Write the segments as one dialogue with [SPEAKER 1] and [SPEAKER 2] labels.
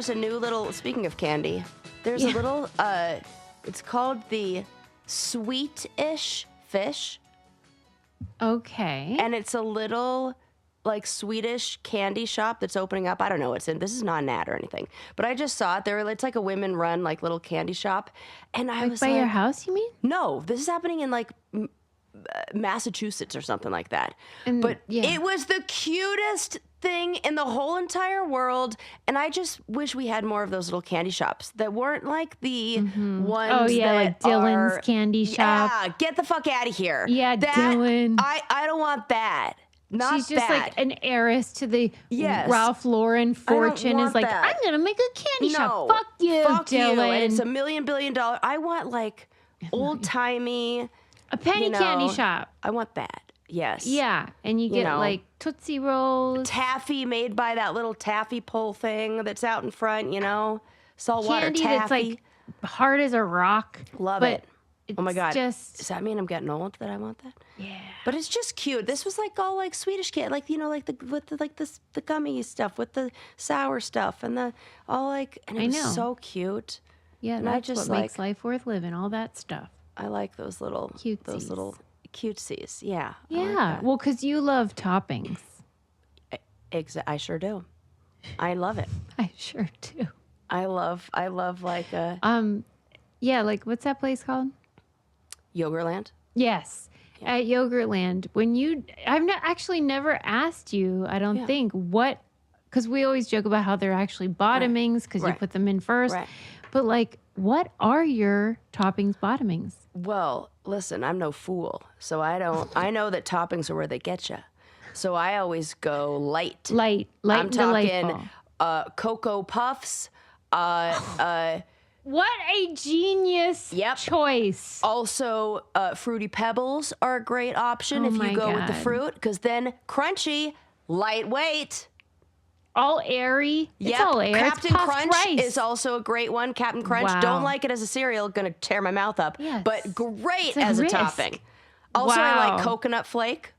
[SPEAKER 1] there's a new little, speaking of candy, there's a little, it's called the Sweet-ish Fish.
[SPEAKER 2] Okay.
[SPEAKER 1] And it's a little, like, Swedish candy shop that's opening up. I don't know what's in. This is not an ad or anything. But I just saw it. It's like a women-run, like, little candy shop. And I was
[SPEAKER 2] by your house, you mean?
[SPEAKER 1] No, this is happening in, like, Massachusetts or something like that.
[SPEAKER 2] And,
[SPEAKER 1] but it was the cutest thing in the whole entire world, and I just wish we had more of those little candy shops that weren't like the ones that
[SPEAKER 2] like Dylan's candy shop.
[SPEAKER 1] Yeah, get the fuck out of here.
[SPEAKER 2] Yeah, Dylan.
[SPEAKER 1] I don't want that.
[SPEAKER 2] She's just like an heiress to the Ralph Lauren fortune. Is like,
[SPEAKER 1] that.
[SPEAKER 2] I'm gonna make a candy shop. Fuck you,
[SPEAKER 1] fuck
[SPEAKER 2] Dylan.
[SPEAKER 1] You. And it's $1 billion. I want like old timey.
[SPEAKER 2] A penny candy shop.
[SPEAKER 1] I want that. Yes.
[SPEAKER 2] Yeah. And you get like Tootsie Rolls.
[SPEAKER 1] Taffy made by that little taffy pole thing that's out in front, saltwater
[SPEAKER 2] candy
[SPEAKER 1] taffy.
[SPEAKER 2] That's like hard as a rock.
[SPEAKER 1] Love it. Oh my God.
[SPEAKER 2] Does
[SPEAKER 1] that mean I'm getting old that I want that?
[SPEAKER 2] Yeah.
[SPEAKER 1] But it's just cute. This was like all like Swedish kid, like, like the gummy stuff with the sour stuff and it was so cute.
[SPEAKER 2] Yeah.
[SPEAKER 1] And
[SPEAKER 2] that's what makes life worth living. All that stuff.
[SPEAKER 1] I like those little cutesies. Yeah.
[SPEAKER 2] Yeah. Well, because you love toppings.
[SPEAKER 1] I sure do. I love it.
[SPEAKER 2] I sure do.
[SPEAKER 1] I love like a
[SPEAKER 2] like what's that place called?
[SPEAKER 1] Yogurtland.
[SPEAKER 2] Yes. Yeah. At Yogurtland. I've actually never asked you, I don't think, what, because we always joke about how they're actually bottomings because you put them in first. Right. But like, what are your toppings bottomings?
[SPEAKER 1] Well, listen, I'm no fool. So I know that toppings are where they get you. So I always go light.
[SPEAKER 2] Light
[SPEAKER 1] I'm
[SPEAKER 2] delightful.
[SPEAKER 1] talking Cocoa Puffs.
[SPEAKER 2] What a genius choice.
[SPEAKER 1] Also, Fruity Pebbles are a great option if you go with the fruit, because then crunchy, lightweight.
[SPEAKER 2] All airy.
[SPEAKER 1] Yep.
[SPEAKER 2] It's all air.
[SPEAKER 1] Captain Crunch
[SPEAKER 2] rice.
[SPEAKER 1] is also a great one. Captain Crunch.
[SPEAKER 2] Wow.
[SPEAKER 1] Don't like it as a cereal. Going to tear my mouth up.
[SPEAKER 2] Yes.
[SPEAKER 1] But great
[SPEAKER 2] It's
[SPEAKER 1] as a topping. Also, I like Coconut Flake.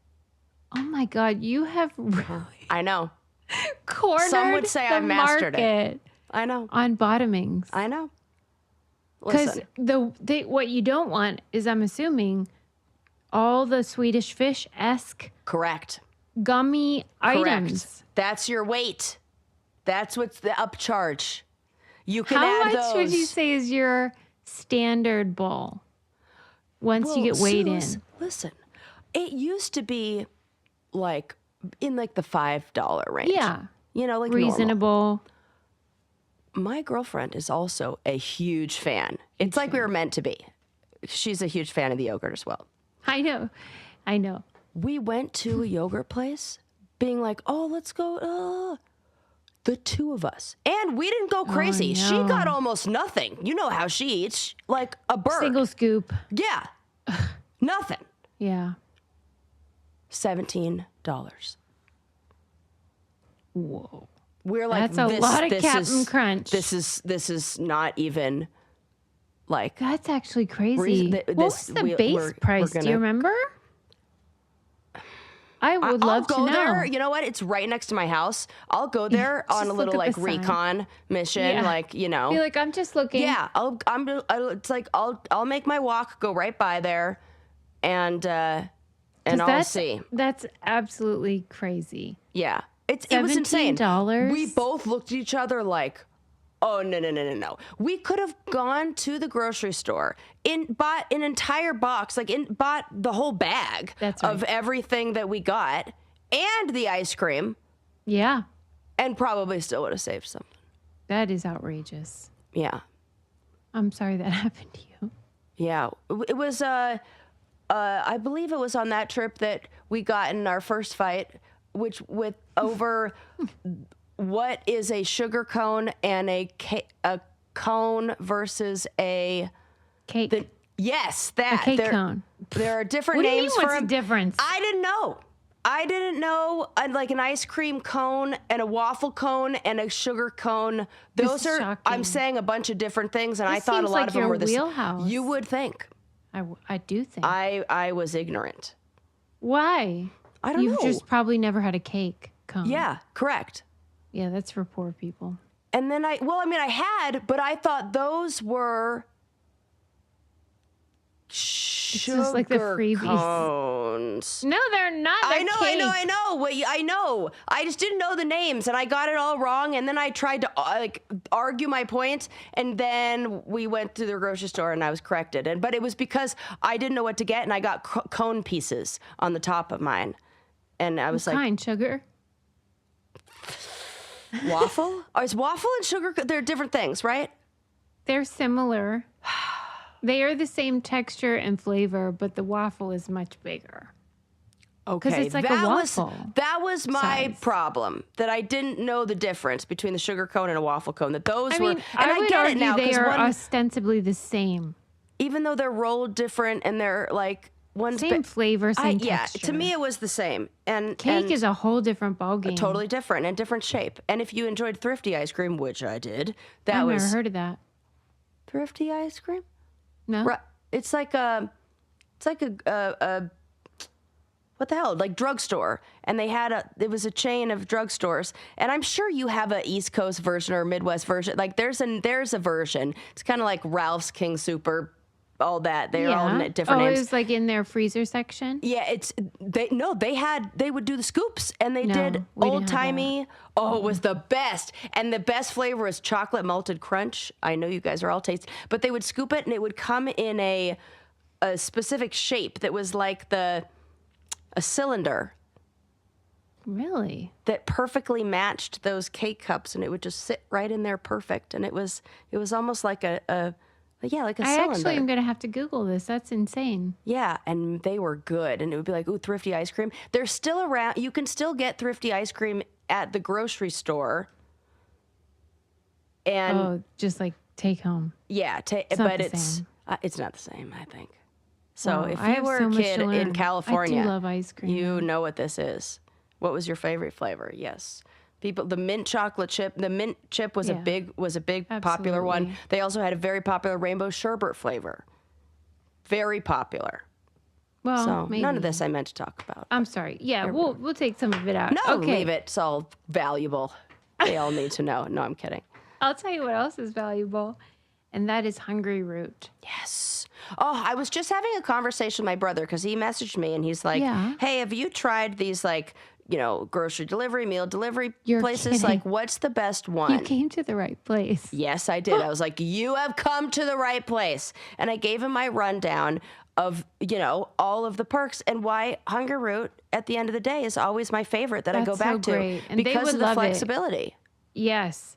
[SPEAKER 2] Oh my God. You have really
[SPEAKER 1] I know.
[SPEAKER 2] cornered
[SPEAKER 1] Some would say I mastered it. I know.
[SPEAKER 2] On bottomings.
[SPEAKER 1] I know.
[SPEAKER 2] Because what you don't want is, I'm assuming, all the Swedish Fish-esque.
[SPEAKER 1] Correct.
[SPEAKER 2] Gummy items.
[SPEAKER 1] That's your weight. That's what's the upcharge. You can add
[SPEAKER 2] How
[SPEAKER 1] those.
[SPEAKER 2] much would you say is your standard bowl once you get weighed in?
[SPEAKER 1] Listen, it used to be like in like the $5 range.
[SPEAKER 2] Yeah.
[SPEAKER 1] Like
[SPEAKER 2] reasonable.
[SPEAKER 1] Normal. My girlfriend is also a huge fan. It's like we were meant to be. She's a huge fan of the yogurt as well.
[SPEAKER 2] I know.
[SPEAKER 1] We went to a yogurt place being like, oh, let's go. The two of us. And we didn't go crazy.
[SPEAKER 2] Oh, no.
[SPEAKER 1] She got almost nothing. You know how she eats, like a bird.
[SPEAKER 2] Single scoop.
[SPEAKER 1] Yeah. Nothing.
[SPEAKER 2] Yeah.
[SPEAKER 1] $17.
[SPEAKER 2] Whoa.
[SPEAKER 1] We're like,
[SPEAKER 2] that's a lot of Captain Crunch.
[SPEAKER 1] This is not even like.
[SPEAKER 2] That's actually crazy. What was the base price? Do you remember? I would love to know.
[SPEAKER 1] I'll go there. You know what? It's right next to my house. I'll go there on a little like recon mission, like
[SPEAKER 2] Be like, I'm just looking.
[SPEAKER 1] Yeah, it's like I'll make my walk, go right by there, and I'll see.
[SPEAKER 2] That's absolutely crazy.
[SPEAKER 1] Yeah, it was insane.
[SPEAKER 2] $17?
[SPEAKER 1] We both looked at each other like, oh, no. We could have gone to the grocery store, bought an entire box, bought the whole bag of everything that we got and the ice cream.
[SPEAKER 2] Yeah.
[SPEAKER 1] And probably still would have saved something.
[SPEAKER 2] That is outrageous.
[SPEAKER 1] Yeah.
[SPEAKER 2] I'm sorry that happened to you.
[SPEAKER 1] Yeah. It was, I believe it was on that trip that we got in our first fight, which with over... What is a sugar cone and a cone versus a
[SPEAKER 2] cake?
[SPEAKER 1] Yes, that.
[SPEAKER 2] A cake cone.
[SPEAKER 1] There are different
[SPEAKER 2] names. What do you mean?
[SPEAKER 1] for
[SPEAKER 2] What's the difference?
[SPEAKER 1] I didn't know. Like an ice cream cone and a waffle cone and a sugar cone. Those are. Shocking. I'm saying a bunch of different things, and I thought a lot of them were the same. You would think.
[SPEAKER 2] I do think.
[SPEAKER 1] I was ignorant.
[SPEAKER 2] Why?
[SPEAKER 1] I don't know.
[SPEAKER 2] You've just probably never had a cake cone.
[SPEAKER 1] Yeah, correct.
[SPEAKER 2] Yeah, that's for poor people.
[SPEAKER 1] And then I had, but I thought those were sugar
[SPEAKER 2] just like the freebies.
[SPEAKER 1] cones.
[SPEAKER 2] No, they're not. They're
[SPEAKER 1] I know. Well, I know. I just didn't know the names, and I got it all wrong. And then I tried to argue my point, and then we went to the grocery store, and I was corrected. But it was because I didn't know what to get, and I got cone pieces on the top of mine, and I was
[SPEAKER 2] what kind, sugar?
[SPEAKER 1] Waffle? Oh, is waffle and sugar? They're different things, right?
[SPEAKER 2] They're similar. They are the same texture and flavor, but the waffle is much bigger.
[SPEAKER 1] Okay,
[SPEAKER 2] because it's like a waffle.
[SPEAKER 1] That was my
[SPEAKER 2] size.
[SPEAKER 1] problem, that I didn't know the difference between the sugar cone and a waffle cone. That those
[SPEAKER 2] I
[SPEAKER 1] were,
[SPEAKER 2] mean,
[SPEAKER 1] and
[SPEAKER 2] I would
[SPEAKER 1] get
[SPEAKER 2] argue
[SPEAKER 1] it now
[SPEAKER 2] they are
[SPEAKER 1] one,
[SPEAKER 2] ostensibly the same.
[SPEAKER 1] even though they're rolled different and they're like one's
[SPEAKER 2] Same flavor, same texture.
[SPEAKER 1] Yeah, to me it was the same. And
[SPEAKER 2] cake is a whole different ballgame.
[SPEAKER 1] Totally different and different shape. And if you enjoyed thrifty ice cream, which I did, that
[SPEAKER 2] I've
[SPEAKER 1] was
[SPEAKER 2] never heard of that.
[SPEAKER 1] thrifty ice cream.
[SPEAKER 2] No,
[SPEAKER 1] Right. It's like a what the hell, like drugstore. And they had it was a chain of drugstores. And I'm sure you have a East Coast version or a Midwest version. Like there's a version. It's kind of like Ralph's King Super, all that. They're all different names.
[SPEAKER 2] It was like in their freezer section.
[SPEAKER 1] Yeah, they would do the scoops, and they did
[SPEAKER 2] we didn't
[SPEAKER 1] old timey. Oh, it was the best, and the best flavor was chocolate malted crunch. I know you guys are all tasty, but they would scoop it, and it would come in a specific shape that was like a cylinder.
[SPEAKER 2] Really?
[SPEAKER 1] That perfectly matched those cake cups, and it would just sit right in there perfect, and it was almost like a cylinder.
[SPEAKER 2] I actually am going to have to Google this. That's insane.
[SPEAKER 1] Yeah, and they were good. And it would be like, ooh, thrifty ice cream. They're still around. You can still get thrifty ice cream at the grocery store. And
[SPEAKER 2] just like take home.
[SPEAKER 1] Yeah,
[SPEAKER 2] but
[SPEAKER 1] it's not the same, I think. So if
[SPEAKER 2] I
[SPEAKER 1] you
[SPEAKER 2] have
[SPEAKER 1] were
[SPEAKER 2] so
[SPEAKER 1] a
[SPEAKER 2] much
[SPEAKER 1] kid
[SPEAKER 2] to learn.
[SPEAKER 1] in California,
[SPEAKER 2] I do love ice cream.
[SPEAKER 1] You know what this is. What was your favorite flavor? Yes. The mint chocolate chip. The mint chip was a big popular one. They also had a very popular rainbow sherbet flavor. Very popular.
[SPEAKER 2] Well,
[SPEAKER 1] so
[SPEAKER 2] maybe.
[SPEAKER 1] none of this I meant to talk about.
[SPEAKER 2] I'm sorry. Yeah, we'll take some of it out.
[SPEAKER 1] No,
[SPEAKER 2] okay.
[SPEAKER 1] leave it. It's all valuable. They all need to know. No, I'm kidding.
[SPEAKER 2] I'll tell you what else is valuable, and that is Hungry Root.
[SPEAKER 1] Yes. Oh, I was just having a conversation with my brother because he messaged me and he's like, "Hey, have you tried these grocery delivery, meal delivery places?
[SPEAKER 2] Kidding.
[SPEAKER 1] Like, what's the best one?"
[SPEAKER 2] You came to the right place.
[SPEAKER 1] Yes, I did. I was like, "You have come to the right place." And I gave him my rundown of, all of the perks and why Hungry Root at the end of the day is always my favorite that I go back to
[SPEAKER 2] great. And
[SPEAKER 1] because of the flexibility.
[SPEAKER 2] Yes.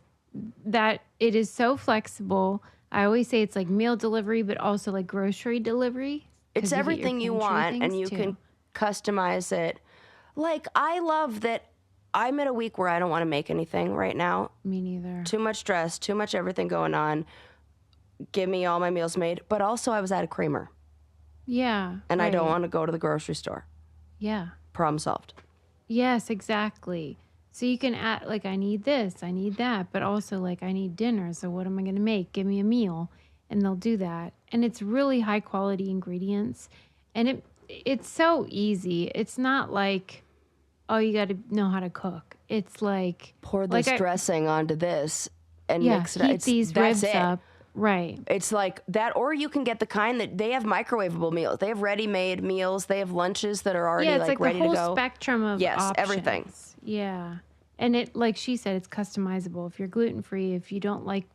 [SPEAKER 2] That it is so flexible. I always say it's like meal delivery, but also like grocery delivery.
[SPEAKER 1] It's everything you want, and you can customize it. Like, I love that I'm at a week where I don't want to make anything right now.
[SPEAKER 2] Me neither.
[SPEAKER 1] Too much stress, too much everything going on. Give me all my meals made. But also, I was at a creamer.
[SPEAKER 2] Yeah.
[SPEAKER 1] And I don't want to go to the grocery store.
[SPEAKER 2] Yeah.
[SPEAKER 1] Problem solved.
[SPEAKER 2] Yes, exactly. So you can add, like, I need this, I need that, but also, like, I need dinner. So what am I going to make? Give me a meal. And they'll do that. And it's really high quality ingredients. And it's so easy. It's not like, oh, you got to know how to cook. It's like...
[SPEAKER 1] Pour this dressing onto this and mix it up.
[SPEAKER 2] Heat these ribs up. Right.
[SPEAKER 1] It's like that, or you can get the kind that they have microwavable meals. They have ready-made meals. They have lunches that are already ready to go.
[SPEAKER 2] Yeah, it's like the whole spectrum of options.
[SPEAKER 1] Everything.
[SPEAKER 2] Yeah. And it, like she said, it's customizable. If you're gluten-free, if you don't like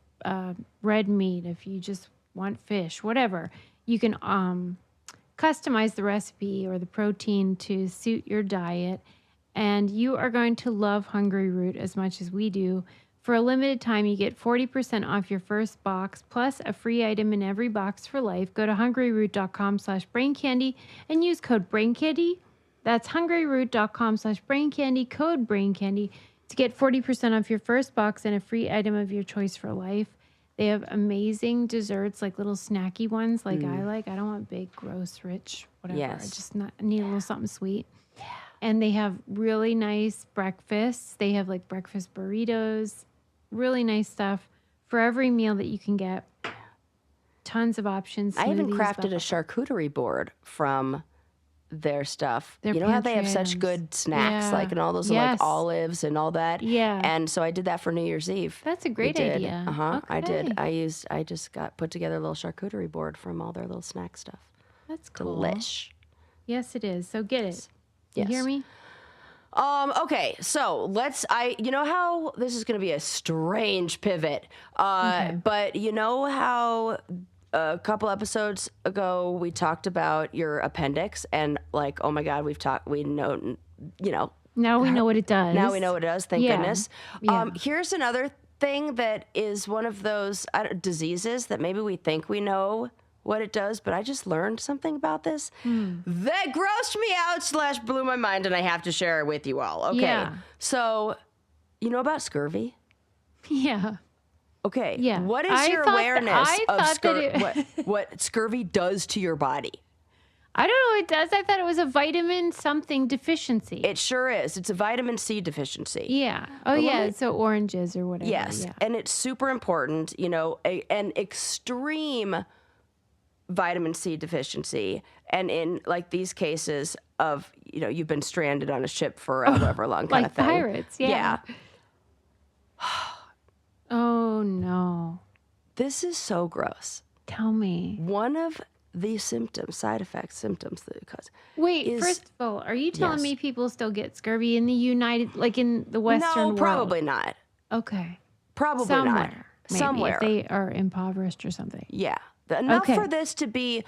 [SPEAKER 2] red meat, if you just want fish, whatever, you can customize the recipe or the protein to suit your diet. And you are going to love Hungry Root as much as we do. For a limited time, you get 40% off your first box, plus a free item in every box for life. Go to hungryroot.com/braincandy and use code BRAINCANDY. That's hungryroot.com/braincandy, code BRAINCANDY, to get 40% off your first box and a free item of your choice for life. They have amazing desserts, like little snacky ones like I like. I don't want big, gross, rich, whatever.
[SPEAKER 1] Yes.
[SPEAKER 2] I just need a little something sweet. Yeah. And they have really nice breakfasts. They have like breakfast burritos. Really nice stuff for every meal that you can get. Tons of options.
[SPEAKER 1] I even crafted a charcuterie board from their stuff.
[SPEAKER 2] Their
[SPEAKER 1] you know how they have
[SPEAKER 2] pantry
[SPEAKER 1] such
[SPEAKER 2] items.
[SPEAKER 1] good snacks,
[SPEAKER 2] Yeah.
[SPEAKER 1] like, and all those like olives and all that.
[SPEAKER 2] Yeah.
[SPEAKER 1] And so I did that for New Year's Eve.
[SPEAKER 2] That's a great idea.
[SPEAKER 1] I did.
[SPEAKER 2] Okay.
[SPEAKER 1] I just got put together a little charcuterie board from all their little snack stuff.
[SPEAKER 2] That's cool.
[SPEAKER 1] Delish.
[SPEAKER 2] Yes, it is. So get it. You
[SPEAKER 1] Yes.
[SPEAKER 2] hear me?
[SPEAKER 1] Okay, so you know how this is going to be a strange pivot, but you know how a couple episodes ago we talked about your appendix and like, oh my God, we know, you know.
[SPEAKER 2] Now we know what it does.
[SPEAKER 1] Now we know what it does, thank goodness.
[SPEAKER 2] Yeah.
[SPEAKER 1] Here's another thing that is one of those diseases that maybe we think we know what it does, but I just learned something about this that grossed me out / blew my mind, and I have to share it with you all. Okay.
[SPEAKER 2] Yeah.
[SPEAKER 1] So, you know about scurvy?
[SPEAKER 2] Yeah.
[SPEAKER 1] Okay.
[SPEAKER 2] Yeah.
[SPEAKER 1] What is your awareness of what scurvy does to your body?
[SPEAKER 2] I don't know what it does. I thought it was a vitamin something deficiency.
[SPEAKER 1] It sure is. It's a vitamin C deficiency.
[SPEAKER 2] Yeah. Oh, yeah. So oranges or whatever.
[SPEAKER 1] Yes.
[SPEAKER 2] Yeah.
[SPEAKER 1] And it's super important, you know, an extreme vitamin C deficiency. And in like these cases of, you know, you've been stranded on a ship for however long kind
[SPEAKER 2] like
[SPEAKER 1] of thing.
[SPEAKER 2] pirates. Yeah. Oh, no.
[SPEAKER 1] This is so gross.
[SPEAKER 2] Tell me.
[SPEAKER 1] One of the symptoms that it causes.
[SPEAKER 2] Wait, first of all, are you telling me people still get scurvy in the in the Western world?
[SPEAKER 1] No, probably not.
[SPEAKER 2] Okay.
[SPEAKER 1] Probably
[SPEAKER 2] Somewhere,
[SPEAKER 1] not.
[SPEAKER 2] maybe,
[SPEAKER 1] Somewhere.
[SPEAKER 2] if they are impoverished or something.
[SPEAKER 1] Yeah. Enough for this to be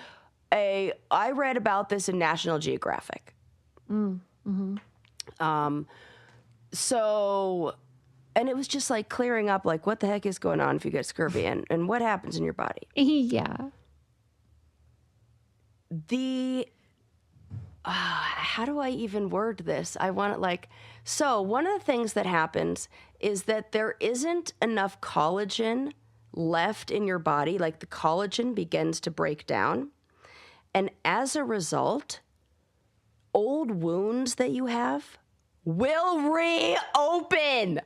[SPEAKER 1] I read about this in National Geographic. So, and it was just like clearing up, like, what the heck is going on if you get scurvy and what happens in your body?
[SPEAKER 2] Yeah.
[SPEAKER 1] How do I even word this? I want it like, so one of the things that happens is that there isn't enough collagen left in your body. Like the collagen begins to break down. And as a result, old wounds that you have will reopen.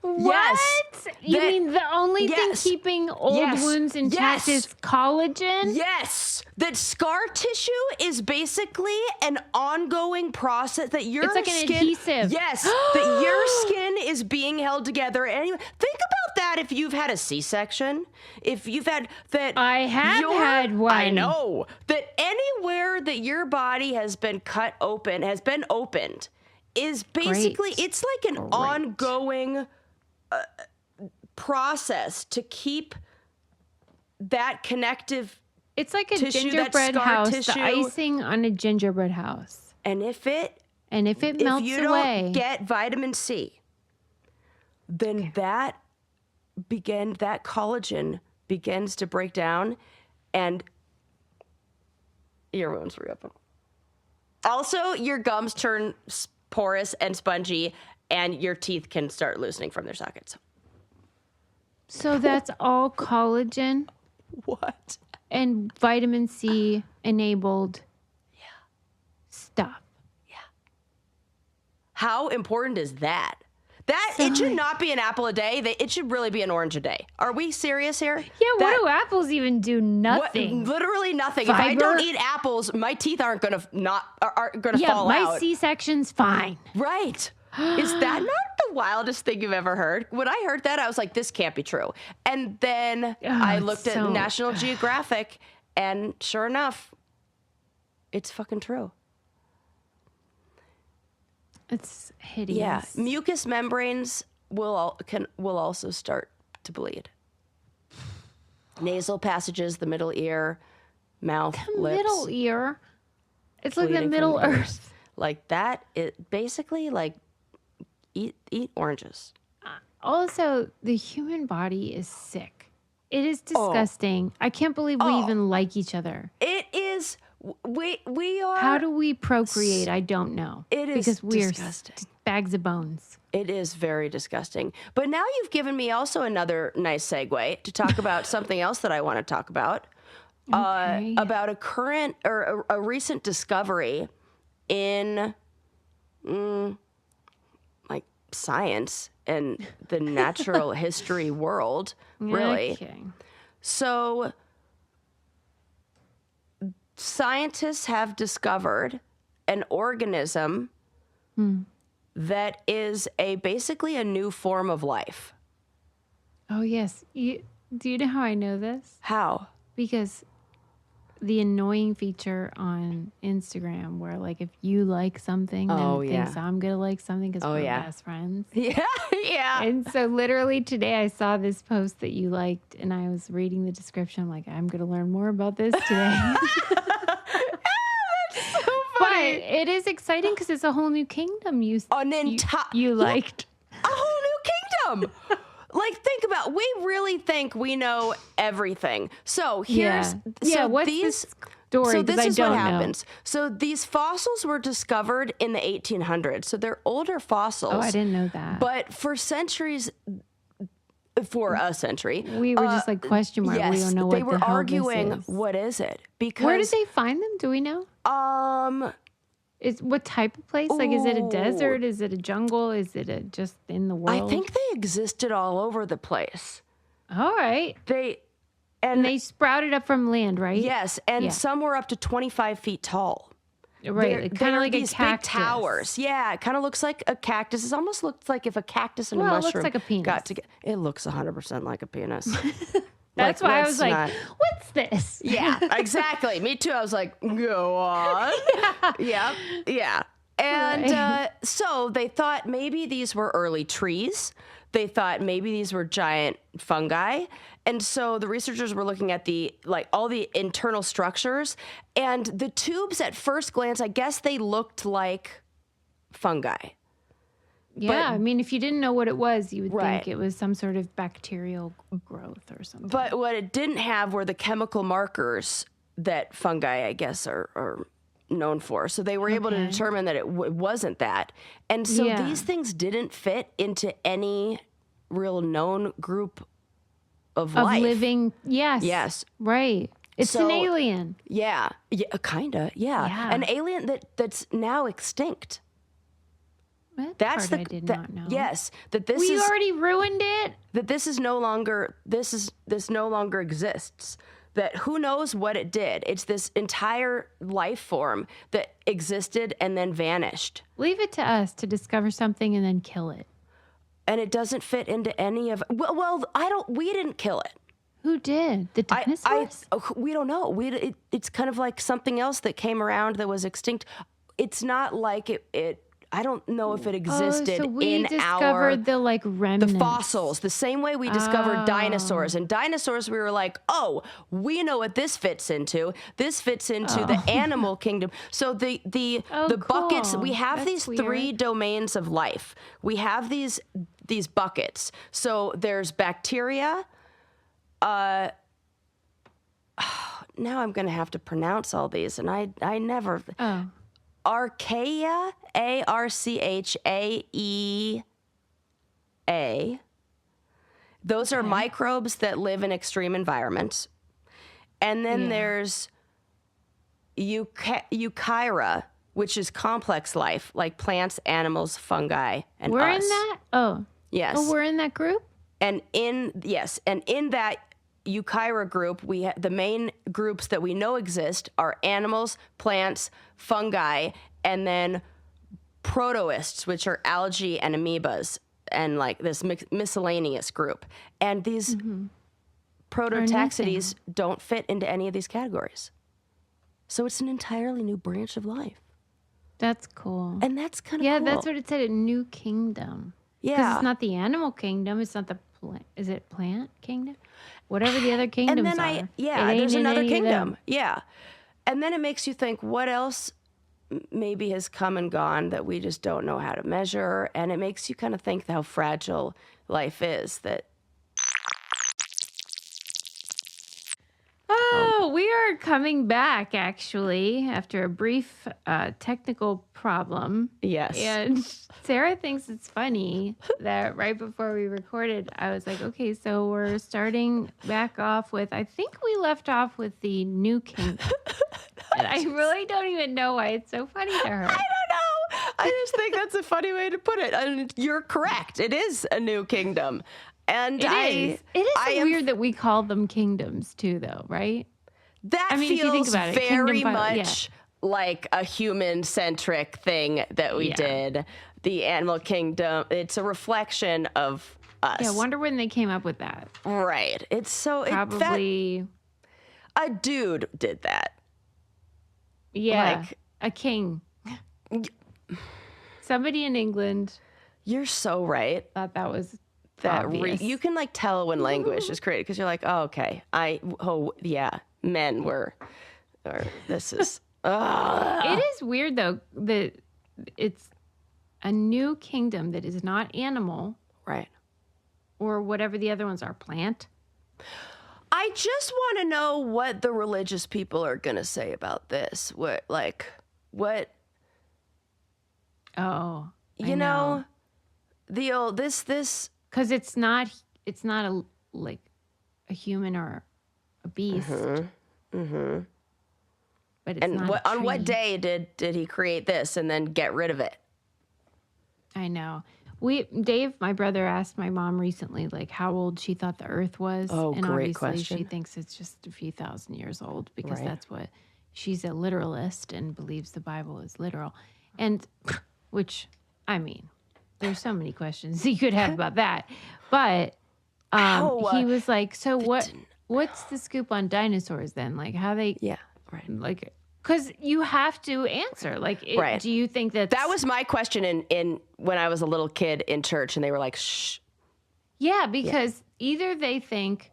[SPEAKER 2] What?
[SPEAKER 1] Yes.
[SPEAKER 2] You mean the only thing keeping old wounds intact is collagen?
[SPEAKER 1] Yes. That scar tissue is basically an ongoing process that your
[SPEAKER 2] skin... It's like an adhesive.
[SPEAKER 1] Yes. That your skin is being held together. Anyway, think about that if you've had a C-section. If you've had that...
[SPEAKER 2] I have had one.
[SPEAKER 1] I know. That anywhere that your body has been cut open, has been opened, is basically... It's like an ongoing... process to keep that connective
[SPEAKER 2] It's like a
[SPEAKER 1] tissue,
[SPEAKER 2] gingerbread house,
[SPEAKER 1] tissue.
[SPEAKER 2] the icing on a gingerbread house.
[SPEAKER 1] And if it
[SPEAKER 2] melts
[SPEAKER 1] you
[SPEAKER 2] away,
[SPEAKER 1] don't get vitamin C, then that collagen begins to break down and your wounds reopen. Also, your gums turn porous and spongy and your teeth can start loosening from their sockets.
[SPEAKER 2] So that's all collagen
[SPEAKER 1] What?
[SPEAKER 2] and vitamin C enabled stuff.
[SPEAKER 1] Yeah. How important is that? It should not be an apple a day. It should really be an orange a day. Are we serious here?
[SPEAKER 2] Yeah, what do apples even do? Nothing.
[SPEAKER 1] Literally nothing.
[SPEAKER 2] Fiber?
[SPEAKER 1] If I don't eat apples, my teeth aren't gonna fall out.
[SPEAKER 2] Yeah, my C-section's fine.
[SPEAKER 1] Right. Is that not the wildest thing you've ever heard? When I heard that, I was like, this can't be true. And then I looked at National Geographic, and sure enough, it's fucking true.
[SPEAKER 2] It's hideous.
[SPEAKER 1] Yeah. Mucous membranes will also start to bleed. Nasal passages, the middle ear, mouth, lips.
[SPEAKER 2] Middle ear. It's like the
[SPEAKER 1] bleeding from
[SPEAKER 2] Middle
[SPEAKER 1] the ears.
[SPEAKER 2] Earth.
[SPEAKER 1] Like that, it basically like eat oranges.
[SPEAKER 2] Also, the human body is sick. It is disgusting. I can't believe we even like each other.
[SPEAKER 1] It is. We are.
[SPEAKER 2] How do we procreate? I don't know.
[SPEAKER 1] It is
[SPEAKER 2] because we're
[SPEAKER 1] disgusting.
[SPEAKER 2] bags of bones.
[SPEAKER 1] It is very disgusting. But now you've given me also another nice segue to talk about something else that I want to talk about.
[SPEAKER 2] Okay.
[SPEAKER 1] About a current or a recent discovery in like science and the natural history world, really.
[SPEAKER 2] Okay.
[SPEAKER 1] So scientists have discovered an organism that is basically a new form of life.
[SPEAKER 2] Oh, yes. Do you know how I know this?
[SPEAKER 1] How?
[SPEAKER 2] Because the annoying feature on Instagram where, like, if you like something, then it thinks I'm going to like something because we're best friends.
[SPEAKER 1] Yeah, yeah.
[SPEAKER 2] And so literally today I saw this post that you liked and I was reading the description. I'm like, I'm going to learn more about this today. But it is exciting because it's a whole new kingdom you liked.
[SPEAKER 1] A whole new kingdom. Like, think about, we really think we know everything. So here's,
[SPEAKER 2] what's this story?
[SPEAKER 1] So this is what happens. So these fossils were discovered in the 1800s. So they're older fossils.
[SPEAKER 2] Oh, I didn't know that.
[SPEAKER 1] But for centuries, for a century,
[SPEAKER 2] we were just like question mark.
[SPEAKER 1] Yes,
[SPEAKER 2] we don't know what
[SPEAKER 1] they were
[SPEAKER 2] the hell
[SPEAKER 1] arguing.
[SPEAKER 2] This is.
[SPEAKER 1] What is it? Because
[SPEAKER 2] where did they find them? Do we know? Is what type of place? Like, is it a desert? Is it a jungle? Is it just in the world?
[SPEAKER 1] I think they existed all over the place.
[SPEAKER 2] All right.
[SPEAKER 1] And
[SPEAKER 2] they sprouted up from land, right?
[SPEAKER 1] Yes, and some were up to 25 feet tall.
[SPEAKER 2] Right, kind of like
[SPEAKER 1] these
[SPEAKER 2] a cactus.
[SPEAKER 1] big towers. Yeah, it kind of looks like a cactus. It almost looks like if a cactus and a mushroom
[SPEAKER 2] it looks like a penis.
[SPEAKER 1] got together. It looks 100% like a penis.
[SPEAKER 2] That's why I was like, what's this?
[SPEAKER 1] Yeah, exactly. Me too. I was like, go on. Yeah. And so they thought maybe these were early trees. They thought maybe these were giant fungi. And so the researchers were looking at all the internal structures, and the tubes at first glance, I guess they looked like fungi.
[SPEAKER 2] Yeah, I mean, if you didn't know what it was, you would think it was some sort of bacterial growth or something.
[SPEAKER 1] But what it didn't have were the chemical markers that fungi, I guess, are known for. So they were able to determine that it wasn't that. And so these things didn't fit into any real known group of life.
[SPEAKER 2] Living, yes. Right. It's an alien.
[SPEAKER 1] Yeah, kind of, yeah. An alien that's now extinct.
[SPEAKER 2] That's I did not know.
[SPEAKER 1] Yes, that
[SPEAKER 2] we already ruined it.
[SPEAKER 1] That this no longer exists. That who knows what it did? It's this entire life form that existed and then vanished.
[SPEAKER 2] Leave it to us to discover something and then kill it.
[SPEAKER 1] And it doesn't fit into any of. Well, we didn't kill it.
[SPEAKER 2] Who did? The dinosaurs?
[SPEAKER 1] We don't know. It's kind of like something else that came around that was extinct. It's not like it I don't know if it existed
[SPEAKER 2] so we
[SPEAKER 1] in
[SPEAKER 2] discovered the remnants.
[SPEAKER 1] The fossils, the same way we discovered dinosaurs. And dinosaurs, we were like, we know what this fits into. This fits into the animal kingdom. So the buckets, we have these three domains of life. We have these buckets. So there's bacteria. Now I'm going to have to pronounce all these, and I never. Archaea, Archaea. Those are microbes that live in extreme environments. And then there's Eukarya, which is complex life, like plants, animals, fungi, and
[SPEAKER 2] we're
[SPEAKER 1] us.
[SPEAKER 2] In that? Oh.
[SPEAKER 1] Yes.
[SPEAKER 2] Oh, we're in that group?
[SPEAKER 1] And in that Eukarya group, the main groups that we know exist are animals, plants, fungi, and then protoists, which are algae and amoebas, and like this miscellaneous group. And these prototaxides don't fit into any of these categories. So it's an entirely new branch of life.
[SPEAKER 2] That's cool.
[SPEAKER 1] And that's kind of
[SPEAKER 2] cool.
[SPEAKER 1] Yeah,
[SPEAKER 2] that's what it said, a new kingdom.
[SPEAKER 1] Yeah.
[SPEAKER 2] Because it's not the animal kingdom. It's not the is it plant kingdom? Whatever the other kingdoms
[SPEAKER 1] and then
[SPEAKER 2] are.
[SPEAKER 1] There's another kingdom. Yeah. And then it makes you think, what else maybe has come and gone that we just don't know how to measure? And it makes you kind of think how fragile life is.
[SPEAKER 2] We are coming back, actually, after a brief technical problem.
[SPEAKER 1] Yes.
[SPEAKER 2] And Sarah thinks it's funny that right before we recorded, I was like, okay, so we're starting back off with, I think we left off with the new kingdom. And I really don't even know why it's so funny to her.
[SPEAKER 1] I don't know. I just think that's a funny way to put it. And you're correct. It is a new kingdom. And
[SPEAKER 2] It is weird that we call them kingdoms too, though, right?
[SPEAKER 1] That feels
[SPEAKER 2] if you think about it,
[SPEAKER 1] very much like a human-centric thing that we did. The animal kingdom, it's a reflection of us.
[SPEAKER 2] Yeah, I wonder when they came up with that.
[SPEAKER 1] Right. It's so...
[SPEAKER 2] Probably...
[SPEAKER 1] a dude did that.
[SPEAKER 2] Yeah, a king. Somebody in England...
[SPEAKER 1] You're so right.
[SPEAKER 2] Thought that was obvious.
[SPEAKER 1] You can like tell when language is created because you're like, oh, okay. Men were... Or this is...
[SPEAKER 2] It is weird, though, that it's a new kingdom that is not animal.
[SPEAKER 1] Right.
[SPEAKER 2] Or whatever the other ones are, plant.
[SPEAKER 1] I just want to know what the religious people are going to say about this. What?
[SPEAKER 2] Oh,
[SPEAKER 1] you know, the old, this.
[SPEAKER 2] Because it's not a human or a beast.
[SPEAKER 1] Mm-hmm.
[SPEAKER 2] But it's not
[SPEAKER 1] on what day did he create this and then get rid of it?
[SPEAKER 2] I know. Dave, my brother, asked my mom recently, like, how old she thought the Earth was.
[SPEAKER 1] Oh,
[SPEAKER 2] and
[SPEAKER 1] great
[SPEAKER 2] obviously
[SPEAKER 1] question.
[SPEAKER 2] She thinks it's just a few thousand years old because that's what she's a literalist and believes the Bible is literal. And which, I mean, there's so many questions you could have about that. But he was like, so what's the scoop on dinosaurs then? Like how they like, because you have to answer. Like, do you think that
[SPEAKER 1] was my question in when I was a little kid in church, and they were like, "Shh."
[SPEAKER 2] Yeah, because either they think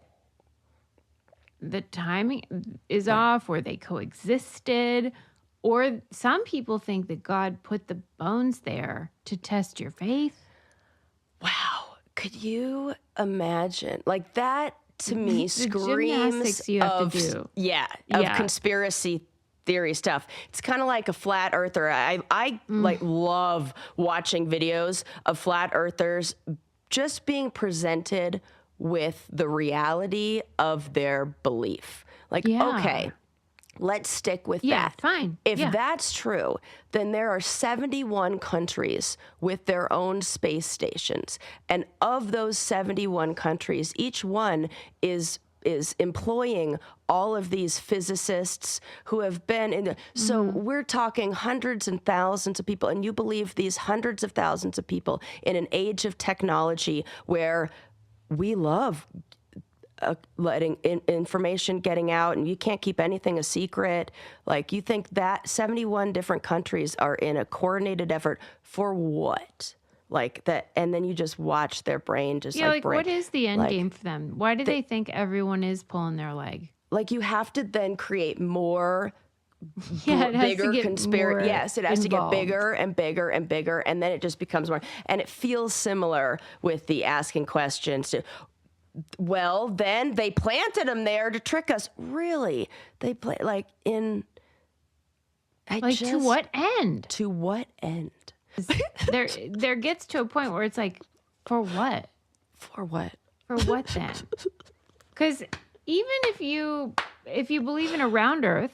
[SPEAKER 2] the timing is off, or they coexisted, or some people think that God put the bones there to test your faith.
[SPEAKER 1] Wow, could you imagine? Like that to me screams
[SPEAKER 2] you have to do.
[SPEAKER 1] Of conspiracy theory stuff. It's kind of like a flat earther. I like love watching videos of flat earthers just being presented with the reality of their belief. Like, okay, let's stick with that.
[SPEAKER 2] Fine.
[SPEAKER 1] If that's true, then there are 71 countries with their own space stations. And of those 71 countries, each one is employing all of these physicists who have been in the... So we're talking hundreds and thousands of people, and you believe these hundreds of thousands of people in an age of technology where we love letting information getting out, and you can't keep anything a secret. Like, you think that 71 different countries are in a coordinated effort for what? Like that, and then you just watch their brain just break.
[SPEAKER 2] What is the end game for them? Why do they think everyone is pulling their leg?
[SPEAKER 1] Like, you have to then create more
[SPEAKER 2] bigger
[SPEAKER 1] conspiracy. Yes, it has to get bigger and bigger and bigger, and then it just becomes more. And it feels similar with the asking questions to, well, then they planted them there to trick us. Really? They play to
[SPEAKER 2] what end?
[SPEAKER 1] To what end?
[SPEAKER 2] there gets to a point where it's like, for what?
[SPEAKER 1] For what?
[SPEAKER 2] For what then? Because even if you believe in a round Earth,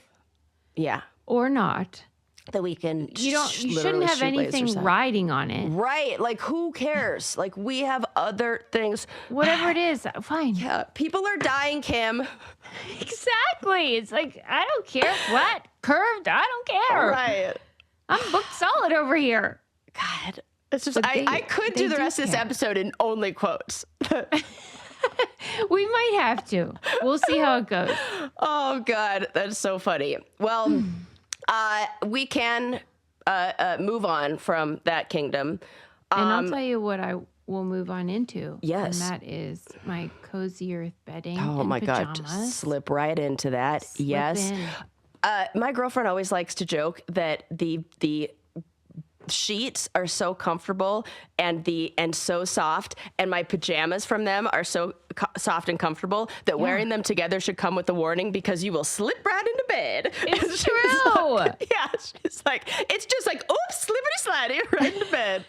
[SPEAKER 2] or not,
[SPEAKER 1] that we can,
[SPEAKER 2] you shouldn't have anything riding on it,
[SPEAKER 1] right? Like, who cares? Like, we have other things.
[SPEAKER 2] Whatever it is, fine.
[SPEAKER 1] Yeah, people are dying, Kim.
[SPEAKER 2] Exactly. It's like, I don't care. Flat, curved, I don't care.
[SPEAKER 1] Right.
[SPEAKER 2] I'm booked solid over here.
[SPEAKER 1] God, it's just I could do the rest of this episode in only quotes.
[SPEAKER 2] We might have to. We'll see how it goes.
[SPEAKER 1] Oh God, that's so funny. Well, we can move on from that kingdom,
[SPEAKER 2] and I'll tell you what I will move on into.
[SPEAKER 1] Yes,
[SPEAKER 2] and that is my cozy earth bedding.
[SPEAKER 1] Oh my
[SPEAKER 2] pajamas.
[SPEAKER 1] God, slip right into that. Yes. My girlfriend always likes to joke that the sheets are so comfortable and so soft, and my pajamas from them are so soft and comfortable that wearing them together should come with a warning, because you will slip right into bed.
[SPEAKER 2] It's true.
[SPEAKER 1] It's just like, oops, slippery slidey right into bed.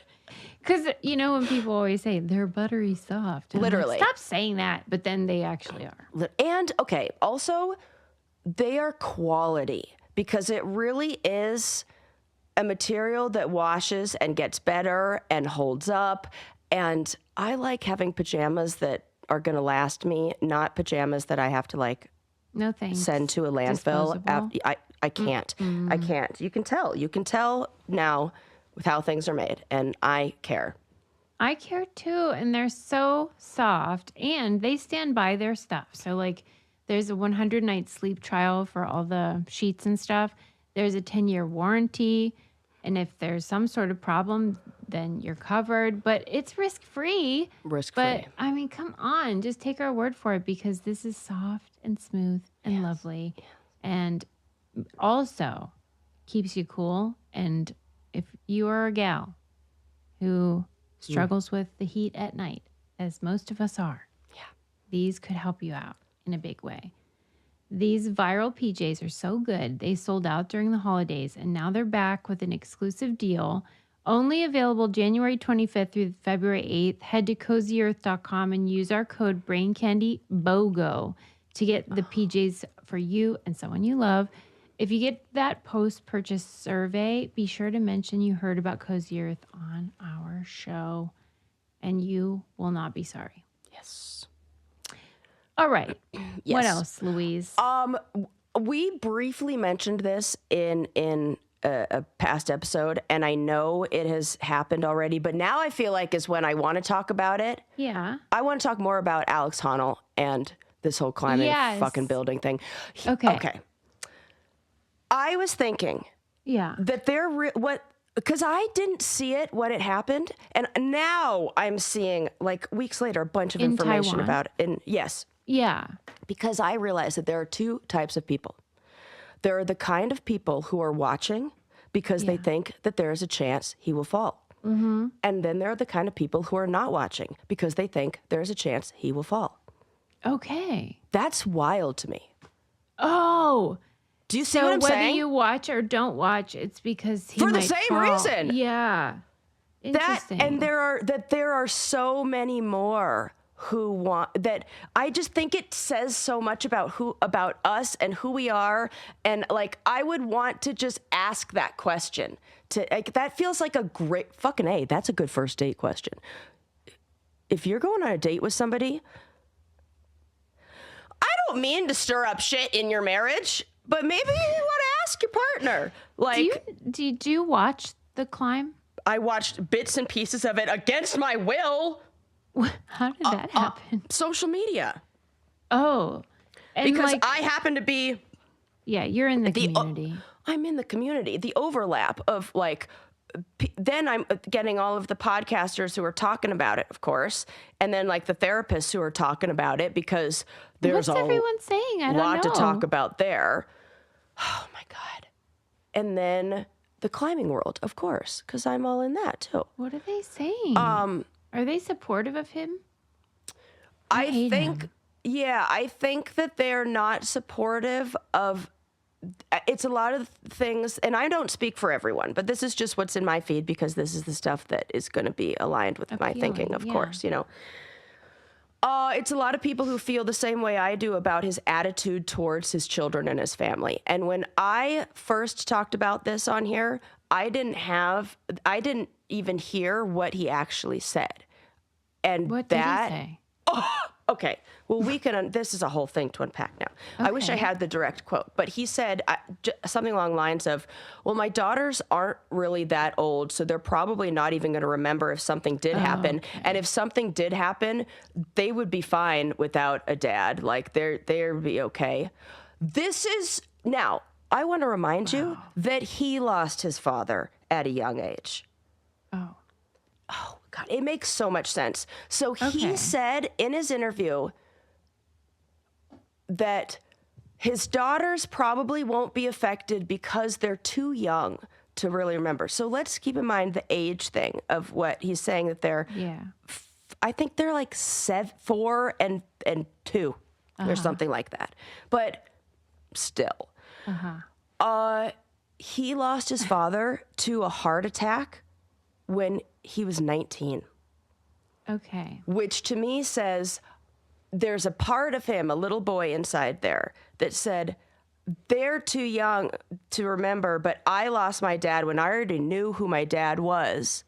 [SPEAKER 2] Because, when people always say they're buttery soft.
[SPEAKER 1] Literally.
[SPEAKER 2] Stop saying that, but then they actually are.
[SPEAKER 1] And, okay, also, they are quality, because it really is a material that washes and gets better and holds up. And I like having pajamas that are going to last me, not pajamas that I have to like
[SPEAKER 2] no thanks.
[SPEAKER 1] Send to a landfill. I can't. I can't. You can tell. You can tell now with how things are made, and I care.
[SPEAKER 2] I care too, and they're so soft, and they stand by their stuff. So like, there's a 100-night sleep trial for all the sheets and stuff. There's a 10-year warranty, and if there's some sort of problem, then you're covered. But it's risk-free.
[SPEAKER 1] Risk-free.
[SPEAKER 2] But I mean, come on, just take our word for it, because this is soft and smooth and lovely, and also keeps you cool. And if you are a gal who struggles with the heat at night, as most of us are, these could help you out in a big way. These viral PJs are so good. They sold out during the holidays, and now they're back with an exclusive deal. Only available January 25th through February 8th. Head to cozyearth.com and use our code BrainCandyBOGO to get the PJs for you and someone you love. If you get that post-purchase survey, be sure to mention you heard about Cozy Earth on our show, and you will not be sorry.
[SPEAKER 1] Yes.
[SPEAKER 2] All right.
[SPEAKER 1] Yes.
[SPEAKER 2] What else, Louise?
[SPEAKER 1] We briefly mentioned this in a past episode, and I know it has happened already, but now I feel like is when I want to talk about it.
[SPEAKER 2] Yeah.
[SPEAKER 1] I want to talk more about Alex Honnold and this whole climbing fucking building thing. Okay. I was thinking that because I didn't see it when it happened, and now I'm seeing, like, weeks later, a bunch of information about it. And yes.
[SPEAKER 2] Yeah.
[SPEAKER 1] Because I realized that there are two types of people. There are the kind of people who are watching because they think that there is a chance he will fall. Mm-hmm. And then there are the kind of people who are not watching because they think there's a chance he will fall.
[SPEAKER 2] Okay.
[SPEAKER 1] That's wild to me.
[SPEAKER 2] Oh.
[SPEAKER 1] Do you see what I'm saying?
[SPEAKER 2] So whether you watch or don't watch, it's because he might
[SPEAKER 1] for the same
[SPEAKER 2] fall.
[SPEAKER 1] reason.
[SPEAKER 2] Yeah. Interesting.
[SPEAKER 1] There are so many more who want that. I just think it says so much about us and who we are, and like I would want to just ask that question. That feels like a great fucking A. That's a good first date question. If you're going on a date with somebody, I don't mean to stir up shit in your marriage, but maybe you want to ask your partner. Like,
[SPEAKER 2] did you watch The Climb?
[SPEAKER 1] I watched bits and pieces of it against my will.
[SPEAKER 2] How did that happen?
[SPEAKER 1] Social media.
[SPEAKER 2] Oh. And
[SPEAKER 1] because I happen to be...
[SPEAKER 2] Yeah, you're in the community.
[SPEAKER 1] I'm in the community. The overlap of, like... Then I'm getting all of the podcasters who are talking about it, of course. And then, like, the therapists who are talking about it because there's
[SPEAKER 2] everyone saying? I don't
[SPEAKER 1] lot
[SPEAKER 2] know.
[SPEAKER 1] to talk about there. Oh, my God. And then the climbing world, of course, because I'm all in that, too.
[SPEAKER 2] What are they saying? Are they supportive of him?
[SPEAKER 1] I think that they're not supportive of... It's a lot of things, and I don't speak for everyone, but this is just what's in my feed because this is the stuff that is going to be aligned with my thinking, of course, you know. It's a lot of people who feel the same way I do about his attitude towards his children and his family. And when I first talked about this on here, I didn't even hear what he actually said. And
[SPEAKER 2] what did he say?
[SPEAKER 1] Okay. Well, this is a whole thing to unpack now. Okay. I wish I had the direct quote, but he said something along the lines of, well, my daughters aren't really that old, so they're probably not even going to remember if something did happen. Okay. And if something did happen, they would be fine without a dad. Like, they'd be okay. Now, I want to remind you that he lost his father at a young age. Oh, God, it makes so much sense. So he said in his interview that his daughters probably won't be affected because they're too young to really remember. So let's keep in mind the age thing of what he's saying, that they're, I think they're like 4 and 2 or something like that. But still, he lost his father to a heart attack when he was 19.
[SPEAKER 2] Okay.
[SPEAKER 1] Which to me says there's a part of him, a little boy inside there, that said, they're too young to remember, but I lost my dad when I already knew who my dad was.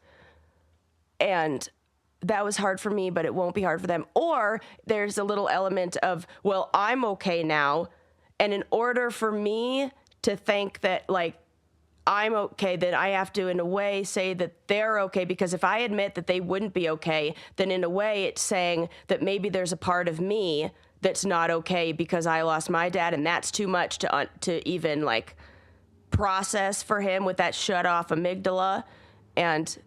[SPEAKER 1] And that was hard for me, but it won't be hard for them. Or there's a little element of, well, I'm okay now. And in order for me to think that, like, I'm okay, then I have to, in a way, say that they're okay. Because if I admit that they wouldn't be okay, then in a way it's saying that maybe there's a part of me that's not okay because I lost my dad, and that's too much to even, like, process for him with that shut off amygdala. And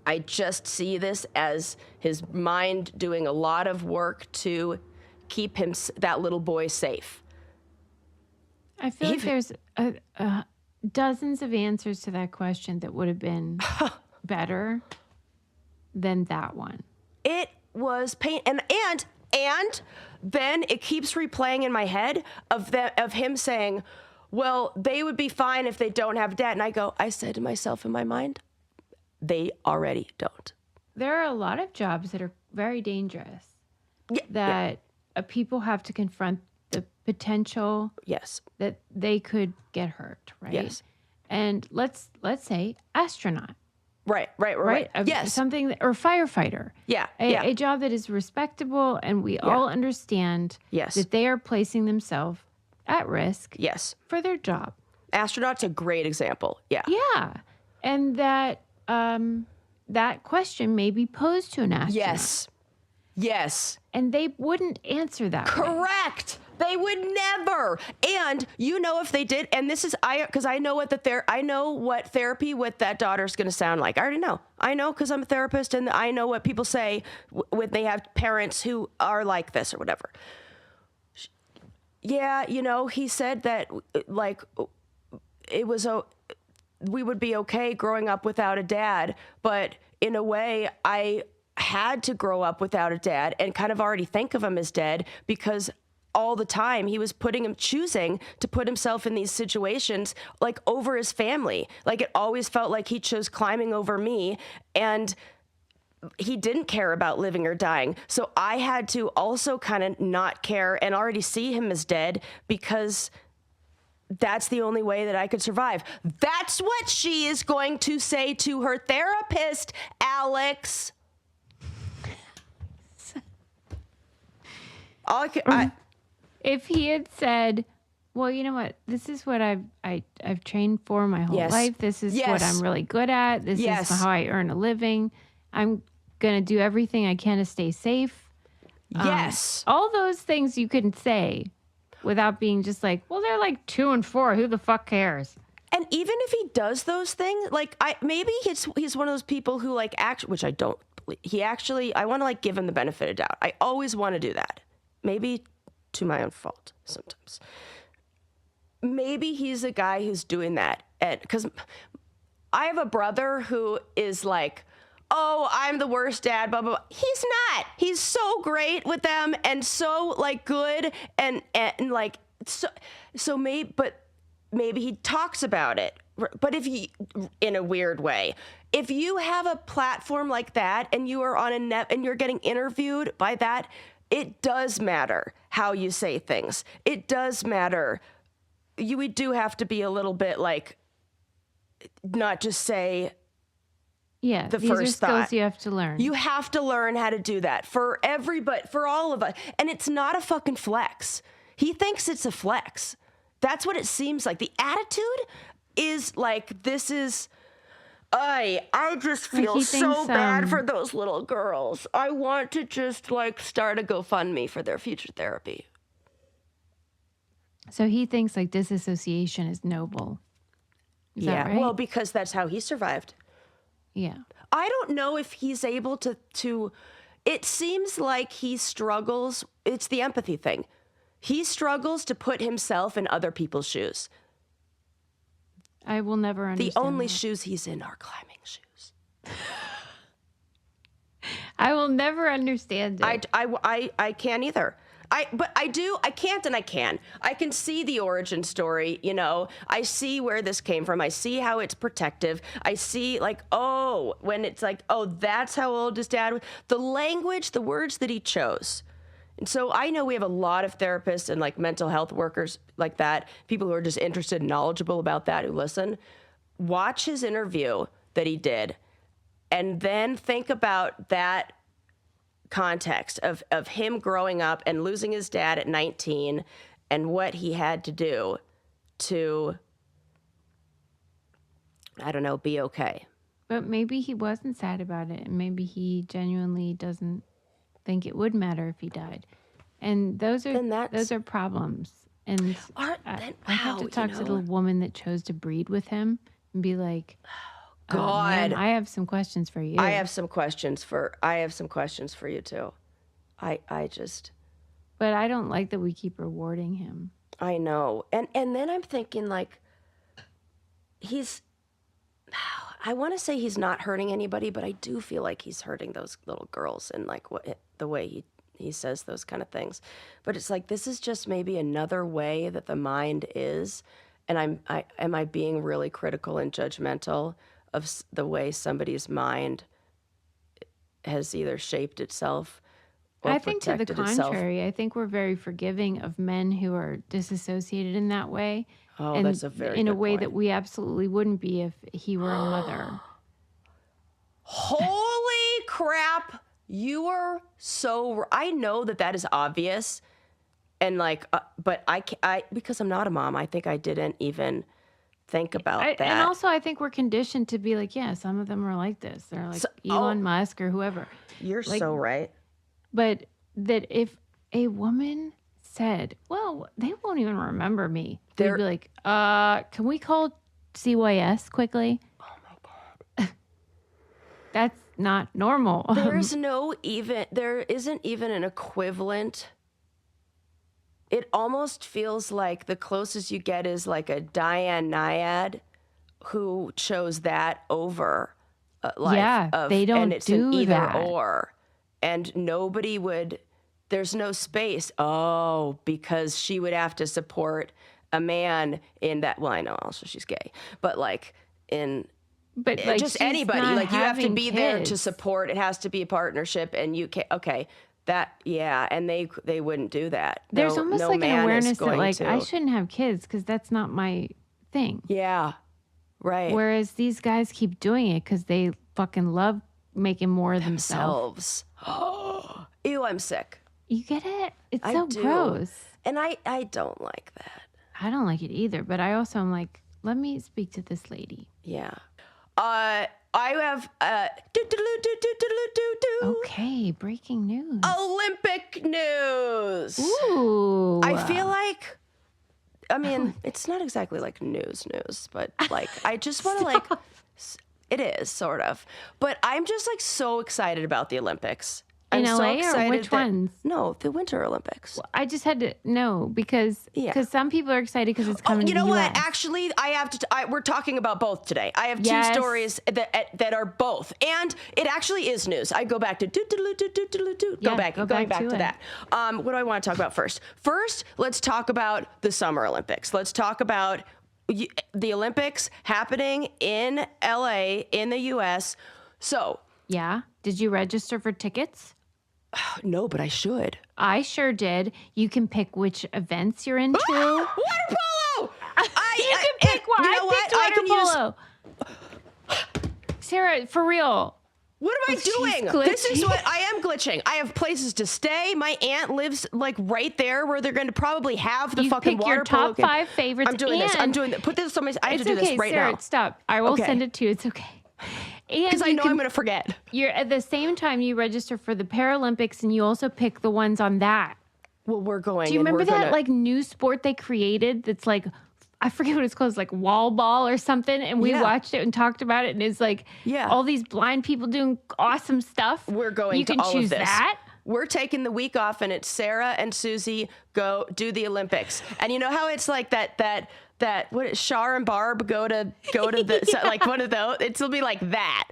[SPEAKER 1] I just see this as his mind doing a lot of work to keep that little boy safe.
[SPEAKER 2] I feel like there's dozens of answers to that question that would have been better than that one.
[SPEAKER 1] It was pain, and then it keeps replaying in my head of him saying, well, they would be fine if they don't have dad. And I said to myself in my mind, they already don't.
[SPEAKER 2] There are a lot of jobs that are very dangerous that people have to confront the potential that they could get hurt, right?
[SPEAKER 1] Yes.
[SPEAKER 2] And let's say astronaut.
[SPEAKER 1] Right. Yes.
[SPEAKER 2] Something or firefighter.
[SPEAKER 1] Yeah.
[SPEAKER 2] A job that is respectable, and we all understand that they are placing themselves at risk for their job.
[SPEAKER 1] Astronaut's a great example. Yeah.
[SPEAKER 2] Yeah. And that that question may be posed to an astronaut.
[SPEAKER 1] Yes.
[SPEAKER 2] And they wouldn't answer that way.
[SPEAKER 1] Correct. They would never. And if they did, and this is because I know what therapy with that daughter is going to sound like. I already know. I know because I'm a therapist, and I know what people say when they have parents who are like this or whatever. Yeah, he said that, like, it was we would be okay growing up without a dad, but in a way, I had to grow up without a dad and kind of already think of him as dead, because all the time he was choosing to put himself in these situations, like, over his family. Like, it always felt like he chose climbing over me, and he didn't care about living or dying. So I had to also kind of not care and already see him as dead, because that's the only way that I could survive. That's what she is going to say to her therapist, Alex.
[SPEAKER 2] If he had said, well, you know what? This is what I've trained for my whole life. This is what I'm really good at. This is how I earn a living. I'm going to do everything I can to stay safe.
[SPEAKER 1] Yes.
[SPEAKER 2] All those things you can say without being just like, well, they're like 2 and 4. Who the fuck cares?
[SPEAKER 1] And even if he does those things, like, maybe he's one of those people who, like, which I don't believe. I want to, like, give him the benefit of doubt. I always want to do that. Maybe to my own fault sometimes. Maybe he's a guy who's doing that. Because I have a brother who is like, oh, I'm the worst dad, blah, blah, blah. He's not. He's so great with them and so, like, good and like, so maybe he talks about it. But in a weird way, if you have a platform like that and you are on a net and you're getting interviewed by that, it does matter how you say things. It does matter. We do have to be a little bit, like, not just say the
[SPEAKER 2] these
[SPEAKER 1] first
[SPEAKER 2] are skills
[SPEAKER 1] thought.
[SPEAKER 2] You have to learn.
[SPEAKER 1] You have to learn how to do that for everybody, for all of us. And it's not a fucking flex. He thinks it's a flex. That's what it seems like. The attitude is like, this is... I just feel so bad for those little girls. I want to just, like, start a GoFundMe for their future therapy.
[SPEAKER 2] So he thinks, like, disassociation is noble. Is that right?
[SPEAKER 1] Well, because that's how he survived.
[SPEAKER 2] Yeah.
[SPEAKER 1] I don't know if he's able to it seems like he struggles. It's the empathy thing. He struggles to put himself in other people's shoes.
[SPEAKER 2] I will never understand.
[SPEAKER 1] The only shoes he's in are climbing shoes.
[SPEAKER 2] I will never understand it.
[SPEAKER 1] I can't either. But I do. I can't and I can. I can see the origin story, I see where this came from. I see how it's protective. I see, like, when it's like, that's how old his dad was. The language, the words that he chose. And so I know we have a lot of therapists and, like, mental health workers like that, people who are just interested and knowledgeable about that who listen. Watch his interview that he did And then think about that context of him growing up and losing his dad at 19 and what he had to do to, I don't know, be okay.
[SPEAKER 2] But maybe he wasn't sad about it, and maybe he genuinely doesn't think it would matter if he died. And those are problems. And I have to talk to the woman that chose to breed with him and be like,
[SPEAKER 1] God,
[SPEAKER 2] man, I have some questions for you.
[SPEAKER 1] I have some questions for you too. I just.
[SPEAKER 2] But I don't like that we keep rewarding him.
[SPEAKER 1] I know. And then I'm thinking like, I want to say he's not hurting anybody, but I do feel like he's hurting those little girls and like the way he says those kind of things. But it's like, this is just maybe another way that the mind is. And am I being really critical and judgmental of the way somebody's mind has either shaped itself or
[SPEAKER 2] I think to the contrary.
[SPEAKER 1] Itself?
[SPEAKER 2] I think we're very forgiving of men who are disassociated in that way.
[SPEAKER 1] Oh,
[SPEAKER 2] and
[SPEAKER 1] that's a very
[SPEAKER 2] in
[SPEAKER 1] good
[SPEAKER 2] a way
[SPEAKER 1] point.
[SPEAKER 2] that we absolutely wouldn't be if he were a mother.
[SPEAKER 1] Holy crap! You are so. I know that is obvious, and like, but I because I'm not a mom. I think I didn't even think about that.
[SPEAKER 2] And also, I think we're conditioned to be like, yeah, some of them are like this. They're like Elon Musk or whoever.
[SPEAKER 1] You're so right.
[SPEAKER 2] But that if a woman said, well, they won't even remember me. They'd be like, can we call CYS quickly?
[SPEAKER 1] Oh my God.
[SPEAKER 2] That's not normal.
[SPEAKER 1] There isn't even an equivalent. It almost feels like the closest you get is like a Diane Nyad who chose that over life.
[SPEAKER 2] They don't
[SPEAKER 1] and it's
[SPEAKER 2] do
[SPEAKER 1] an either
[SPEAKER 2] that.
[SPEAKER 1] or. And nobody would, there's no space. Because she would have to support a man in that. Well, I know also she's gay, but like
[SPEAKER 2] but like
[SPEAKER 1] just anybody, like you have to be there to support. It has to be a partnership, and you can't. Okay, and they wouldn't do that.
[SPEAKER 2] There's almost like an awareness that like
[SPEAKER 1] to.
[SPEAKER 2] I shouldn't have kids because that's not my thing.
[SPEAKER 1] Yeah, right.
[SPEAKER 2] Whereas these guys keep doing it because they fucking love making more of themselves.
[SPEAKER 1] Ew, I'm sick.
[SPEAKER 2] You get it? It's so gross.
[SPEAKER 1] And I don't like that.
[SPEAKER 2] I don't like it either, but I also am like, let me speak to this lady.
[SPEAKER 1] Yeah. I have
[SPEAKER 2] Okay, breaking news.
[SPEAKER 1] Olympic news.
[SPEAKER 2] Ooh.
[SPEAKER 1] I feel like, I mean, it's not exactly like news, but like I just want to like, it is sort of, but I'm just like so excited about the Olympics.
[SPEAKER 2] In
[SPEAKER 1] I'm
[SPEAKER 2] LA
[SPEAKER 1] so
[SPEAKER 2] or which ones?
[SPEAKER 1] No, the Winter Olympics.
[SPEAKER 2] Well, I just had to know because some people are excited because it's coming to the US.
[SPEAKER 1] You know what? Actually, I have to. We're talking about both today. I have two stories that are both, and it actually is news. I go back to going back to that. What do I want to talk about first? First, let's talk about the Summer Olympics. Let's talk about the Olympics happening in LA in the US. So,
[SPEAKER 2] yeah, did you register for tickets?
[SPEAKER 1] No, but I should.
[SPEAKER 2] I sure did. You can pick which events you're into.
[SPEAKER 1] Water polo!
[SPEAKER 2] You can pick one. I picked water polo. Sarah, for real.
[SPEAKER 1] What am I doing? This is what I am glitching. I have places to stay. My aunt lives like right there where they're going to probably have the fucking water polo.
[SPEAKER 2] You pick your top 5 favorites.
[SPEAKER 1] I'm doing this. I'm doing that. Put this on my. I have to do this right
[SPEAKER 2] Sarah,
[SPEAKER 1] now.
[SPEAKER 2] Stop. I will send it to you. It's okay.
[SPEAKER 1] Because I know I'm going to forget.
[SPEAKER 2] You're at the same time you register for the Paralympics, and you also pick the ones on that.
[SPEAKER 1] Well, we're going.
[SPEAKER 2] Do you remember that like new sport they created? That's like, I forget what it's called. It's like wall ball or something. And we watched it and talked about it. And it's like all these blind people doing awesome stuff.
[SPEAKER 1] We're going.
[SPEAKER 2] You can choose that.
[SPEAKER 1] We're taking the week off, and it's Sarah and Susie go do the Olympics. And you know how it's like that what Shar and Barb go to the like one of those. It'll be like that.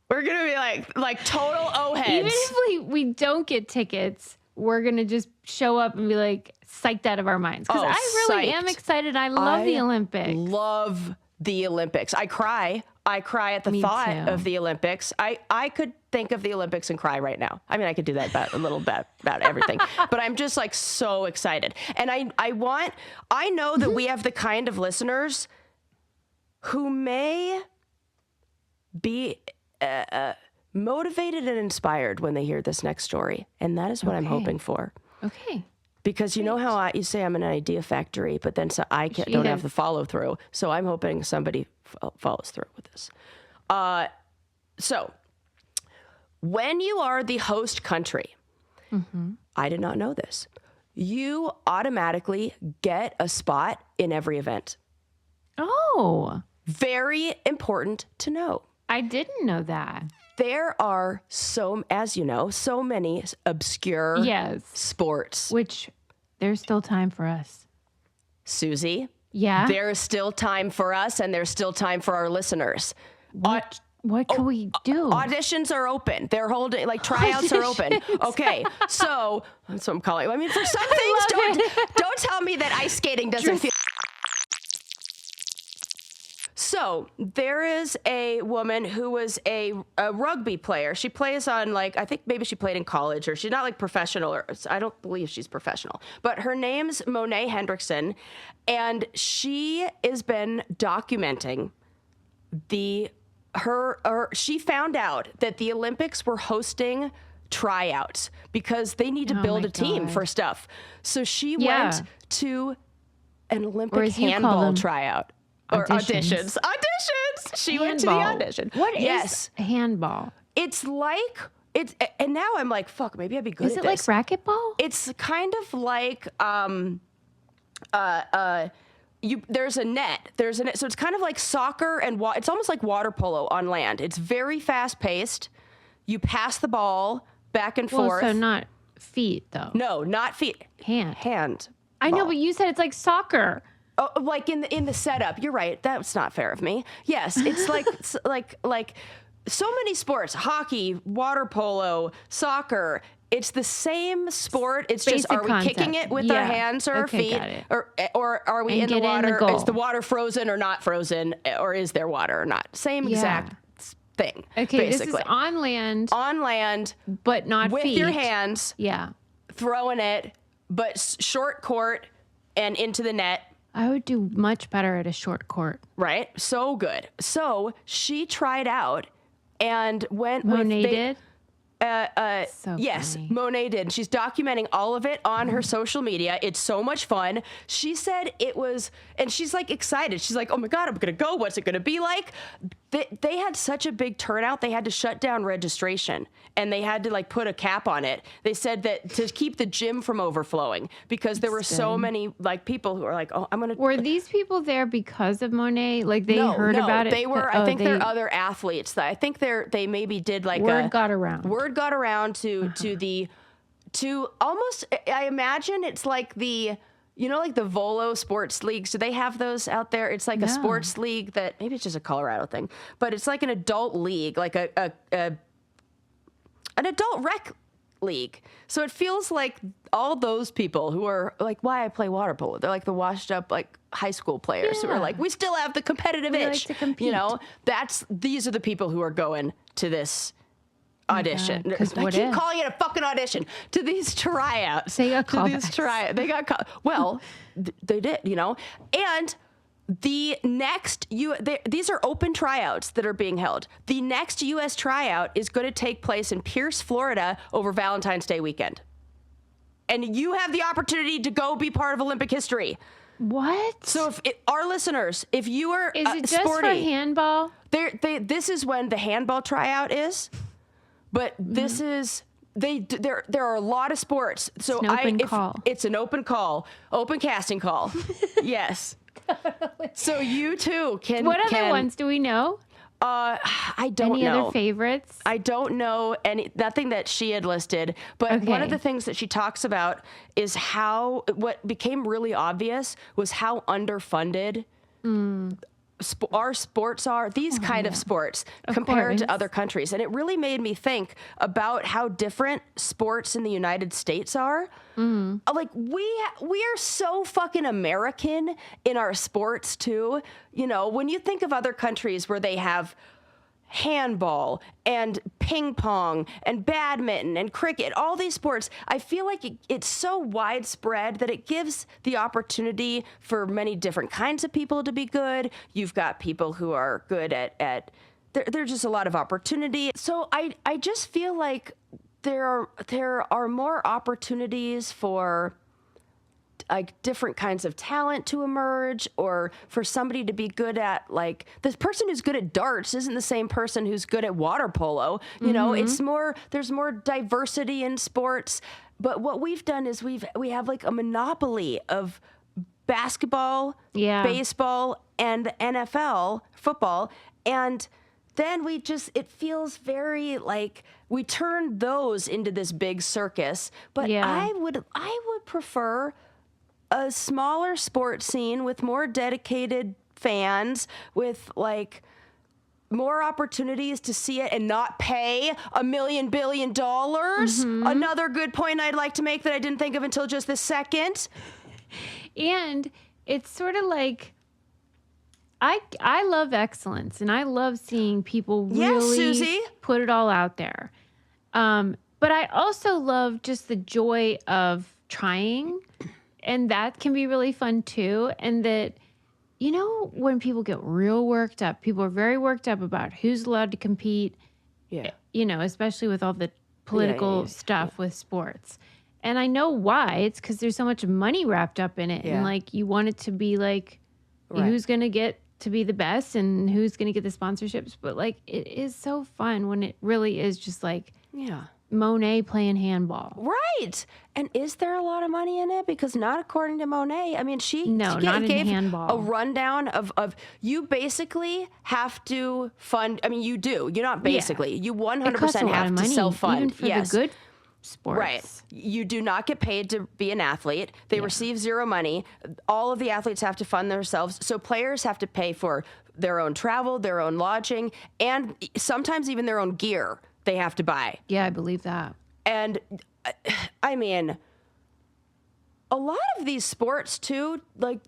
[SPEAKER 1] We're gonna be like total O-heads.
[SPEAKER 2] Even if we don't get tickets, we're gonna just show up and be like psyched out of our minds because I really am excited. I love the Olympics.
[SPEAKER 1] Love the Olympics. I cry at the thought of the Olympics. I could think of the Olympics and cry right now. I mean, I could do that about a little bit about everything, but I'm just like so excited. And I know that we have the kind of listeners who may be motivated and inspired when they hear this next story. And that is what I'm hoping for.
[SPEAKER 2] Okay.
[SPEAKER 1] Because you know how you say I'm an idea factory, but then don't have the follow through. So I'm hoping somebody follows through with this. So when you are the host country, I did not know this, you automatically get a spot in every event.
[SPEAKER 2] Oh.
[SPEAKER 1] Very important to know.
[SPEAKER 2] I didn't know that.
[SPEAKER 1] There are as you know, so many obscure sports.
[SPEAKER 2] Which there's still time for us.
[SPEAKER 1] Susie?
[SPEAKER 2] Yeah?
[SPEAKER 1] There's still time for us, and there's still time for our listeners.
[SPEAKER 2] What can we do?
[SPEAKER 1] Auditions are open. They're holding, tryouts are open. Okay, so that's what I'm calling it. I mean, for some things, don't tell me that ice skating doesn't feel... So there is a woman who was a rugby player. She plays on I think maybe she played in college, or she's not professional, or I don't believe she's professional, but her name's Monet Hendrickson, and she has been documenting she found out that the Olympics were hosting tryouts because they need to build a team for stuff. So she went to an Olympic handball tryout. Or auditions. She went to the audition.
[SPEAKER 2] What is handball?
[SPEAKER 1] It's and now I'm like, fuck, maybe I'd be good at this.
[SPEAKER 2] Is it like racquetball?
[SPEAKER 1] It's kind of like, there's a net. So it's kind of like soccer and it's almost like water polo on land. It's very fast paced. You pass the ball back and forth.
[SPEAKER 2] So not feet though.
[SPEAKER 1] No, not feet. Hand.
[SPEAKER 2] I know, but you said it's like soccer.
[SPEAKER 1] Oh, in the setup, you're right. That's not fair of me. Yes, it's like so many sports: hockey, water polo, soccer. It's the same sport. It's
[SPEAKER 2] Basic
[SPEAKER 1] just, are we
[SPEAKER 2] concept.
[SPEAKER 1] kicking it with our hands or our feet, or are we in the water? Is the water frozen or not frozen, or is there water or not? Same exact thing.
[SPEAKER 2] Okay,
[SPEAKER 1] basically.
[SPEAKER 2] This is on land.
[SPEAKER 1] On land,
[SPEAKER 2] but not
[SPEAKER 1] with
[SPEAKER 2] feet.
[SPEAKER 1] your hands.
[SPEAKER 2] Yeah,
[SPEAKER 1] throwing it, but short court and into the net.
[SPEAKER 2] I would do much better at a short court.
[SPEAKER 1] Right? So good. So she tried out and went
[SPEAKER 2] Monet did?
[SPEAKER 1] Yes,
[SPEAKER 2] funny.
[SPEAKER 1] Monet did. She's documenting all of it on her social media. It's so much fun. She said it was, and she's excited. She's like, oh my God, I'm going to go. What's it going to be like? They had such a big turnout. They had to shut down registration and they had to put a cap on it. They said that to keep the gym from overflowing because there were so many people who were like, oh, I'm going to.
[SPEAKER 2] Were these people there because of Monet? They heard about it?
[SPEAKER 1] They were, I think they're other athletes. I think they maybe did
[SPEAKER 2] Word got around.
[SPEAKER 1] Word got around to almost, I imagine it's like the Volo sports leagues. Do they have those out there? It's like a sports league that maybe it's just a Colorado thing, but it's like an adult league, like an adult rec league. So it feels like all those people who are why I play water polo. They're like the washed up high school players who are we still have the competitive itch.
[SPEAKER 2] Like to compete.
[SPEAKER 1] These are the people who are going to this audition.
[SPEAKER 2] I
[SPEAKER 1] keep calling it a fucking audition. To these tryouts.
[SPEAKER 2] They got called.
[SPEAKER 1] They got well, they did, And the next these are open tryouts that are being held. The next U.S. tryout is going to take place in Pierce, Florida over Valentine's Day weekend. And you have the opportunity to go be part of Olympic history.
[SPEAKER 2] What?
[SPEAKER 1] So our listeners, if you are
[SPEAKER 2] is it just
[SPEAKER 1] sporty,
[SPEAKER 2] for handball?
[SPEAKER 1] This is when the handball tryout is. But this is there are a lot of sports. So it's an open call, open casting call. Yes. So you too can.
[SPEAKER 2] What other ones do we know?
[SPEAKER 1] I don't know.
[SPEAKER 2] Any other favorites?
[SPEAKER 1] I don't know nothing that she had listed. But one of the things that she talks about is what became really obvious was how underfunded our sports are, these kind of sports, compared to other countries. And it really made me think about how different sports in the United States are. We are so fucking American in our sports too. When you think of other countries where they have handball and ping pong and badminton and cricket, all these sports, I feel like it's so widespread that it gives the opportunity for many different kinds of people to be good. You've got people who are good at there's just a lot of opportunity. So I just feel like there are more opportunities for like different kinds of talent to emerge, or for somebody to be good at, like, the person who's good at darts isn't the same person who's good at water polo. You know, it's more, there's more diversity in sports. But what we've done is we have like a monopoly of basketball, baseball, and NFL football. And then it feels very like we turned those into this big circus. But I would prefer a smaller sports scene with more dedicated fans, with like more opportunities to see it and not pay $1 billion. Another good point I'd like to make that I didn't think of until just this second.
[SPEAKER 2] And it's sort of like, I love excellence, and I love seeing people really put it all out there. But I also love just the joy of trying, and that can be really fun too. And that, you know, when people get real worked up, people are very worked up about who's allowed to compete, you know, especially with all the political stuff with sports. And I know why. It's because there's so much money wrapped up in it. And like, you want it to be like, who's going to get to be the best and who's going to get the sponsorships. But like, it is so fun when it really is just like Monet playing handball.
[SPEAKER 1] Right. And is there a lot of money in it? Because not according to Monet. I mean, she
[SPEAKER 2] not
[SPEAKER 1] gave
[SPEAKER 2] in handball.
[SPEAKER 1] a rundown of you basically have to fund. I mean, you do. You're not basically. You 100% have to self-fund.
[SPEAKER 2] Even for the good sports.
[SPEAKER 1] Right. You do not get paid to be an athlete. They receive zero money. All of the athletes have to fund themselves. So players have to pay for their own travel, their own lodging, and sometimes even their own gear they have to buy.
[SPEAKER 2] Yeah, I believe that.
[SPEAKER 1] And I mean, a lot of these sports too, like,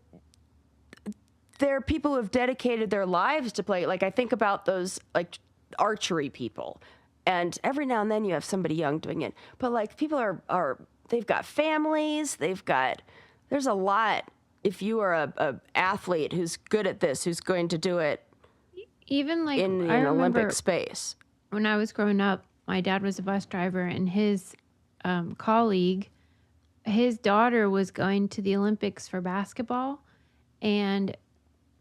[SPEAKER 1] there are people who have dedicated their lives to play. Like, I think about those like archery people. And every now and then you have somebody young doing it. But like, people they've got families, there's a lot. If you are a athlete who's good at this, who's going to do it
[SPEAKER 2] even like
[SPEAKER 1] in an Olympic space.
[SPEAKER 2] When I was growing up, my dad was a bus driver, and his colleague, his daughter was going to the Olympics for basketball, and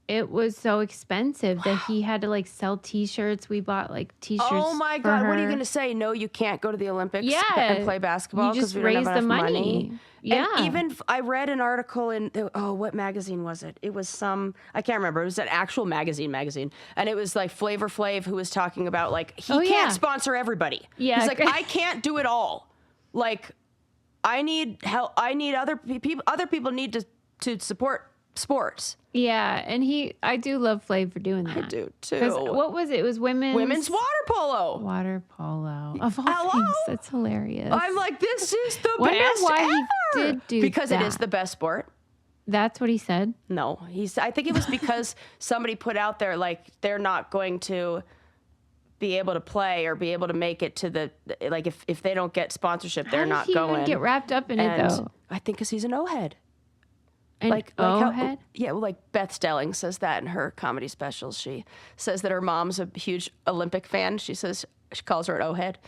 [SPEAKER 2] it was so expensive that he had to like sell T-shirts. We bought like T-shirts.
[SPEAKER 1] Oh my God! What are you going to say? No, you can't go to the Olympics and play basketball
[SPEAKER 2] because
[SPEAKER 1] we don't have enough
[SPEAKER 2] money. Yeah.
[SPEAKER 1] And even I read an article in what magazine was it? It was I can't remember. It was an actual magazine, and it was like Flavor Flav who was talking about like he can't sponsor everybody.
[SPEAKER 2] Yeah,
[SPEAKER 1] he's like, I can't do it all. Like, I need help. I need other people. Other people need to support sports.
[SPEAKER 2] Yeah, and I do love Flav for doing that.
[SPEAKER 1] I do too.
[SPEAKER 2] What was it? It was women's
[SPEAKER 1] water polo.
[SPEAKER 2] Water polo. Of all things, that's hilarious.
[SPEAKER 1] I'm like, this is the
[SPEAKER 2] Wonder
[SPEAKER 1] best
[SPEAKER 2] why
[SPEAKER 1] ever.
[SPEAKER 2] He did do
[SPEAKER 1] because
[SPEAKER 2] that.
[SPEAKER 1] it is the best sport.
[SPEAKER 2] That's what he said?
[SPEAKER 1] No, I think it was because somebody put out there like they're not going to be able to play or be able to make it to the, like, if they don't get sponsorship, they're not going.
[SPEAKER 2] How did he even get wrapped up in it though?
[SPEAKER 1] I think because he's an O-head.
[SPEAKER 2] Like O-head?
[SPEAKER 1] Like Beth Stelling says that in her comedy specials. She says that her mom's a huge Olympic fan. She calls her an O-head.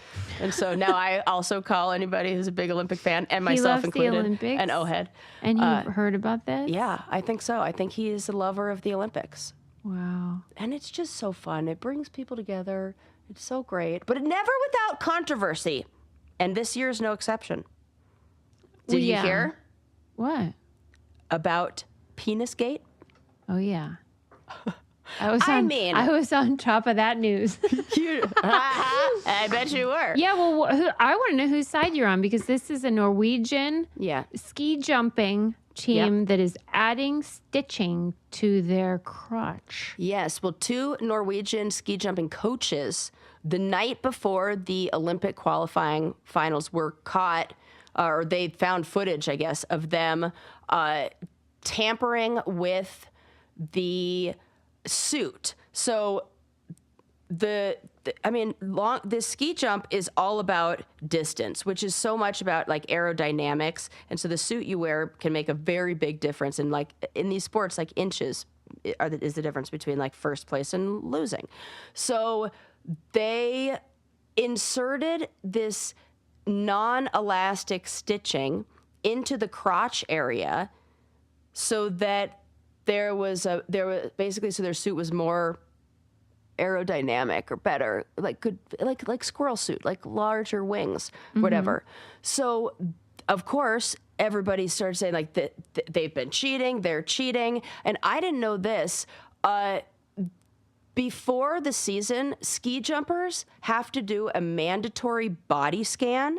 [SPEAKER 1] And so now I also call anybody who's a big Olympic fan, and myself included, an O-head.
[SPEAKER 2] And he heard about this?
[SPEAKER 1] Yeah, I think so. I think he is a lover of the Olympics.
[SPEAKER 2] Wow.
[SPEAKER 1] And it's just so fun. It brings people together. It's so great. But never without controversy. And this year is no exception. Did you hear?
[SPEAKER 2] What?
[SPEAKER 1] About Penisgate?
[SPEAKER 2] Oh, yeah. I was on top of that news.
[SPEAKER 1] I bet you were.
[SPEAKER 2] Yeah, well, I want to know whose side you're on, because this is a Norwegian ski jumping team that is adding stitching to their crotch.
[SPEAKER 1] Yes, well, 2 Norwegian ski jumping coaches, the night before the Olympic qualifying finals, were caught, or they found footage, I guess, of them tampering with the suit. So the ski jump is all about distance, which is so much about like aerodynamics. And so the suit you wear can make a very big difference in these sports, like inches is the difference between like first place and losing. So they inserted this non-elastic stitching into the crotch area so that there was basically so their suit was more aerodynamic or better, like good, like squirrel suit, like larger wings, whatever. So of course everybody started saying like that they've been cheating, they're cheating, and I didn't know this. Before the season, ski jumpers have to do a mandatory body scan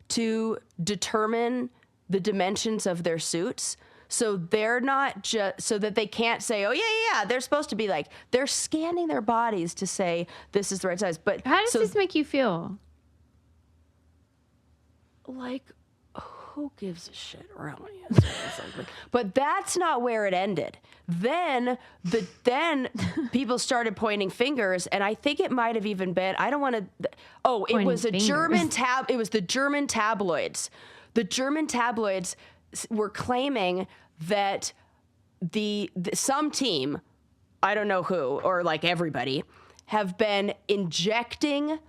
[SPEAKER 1] to determine the dimensions of their suits. So they're not just, so that they can't say, oh, yeah. They're supposed to be like, they're scanning their bodies to say this is the right size. But
[SPEAKER 2] how does this make you feel?
[SPEAKER 1] Like, who gives a shit, really? But that's not where it ended. Then people started pointing fingers, and I think it might have even been, I don't want to, it was a German it was the German tabloids. The German tabloids were claiming that some team, I don't know who, or like everybody, have been injecting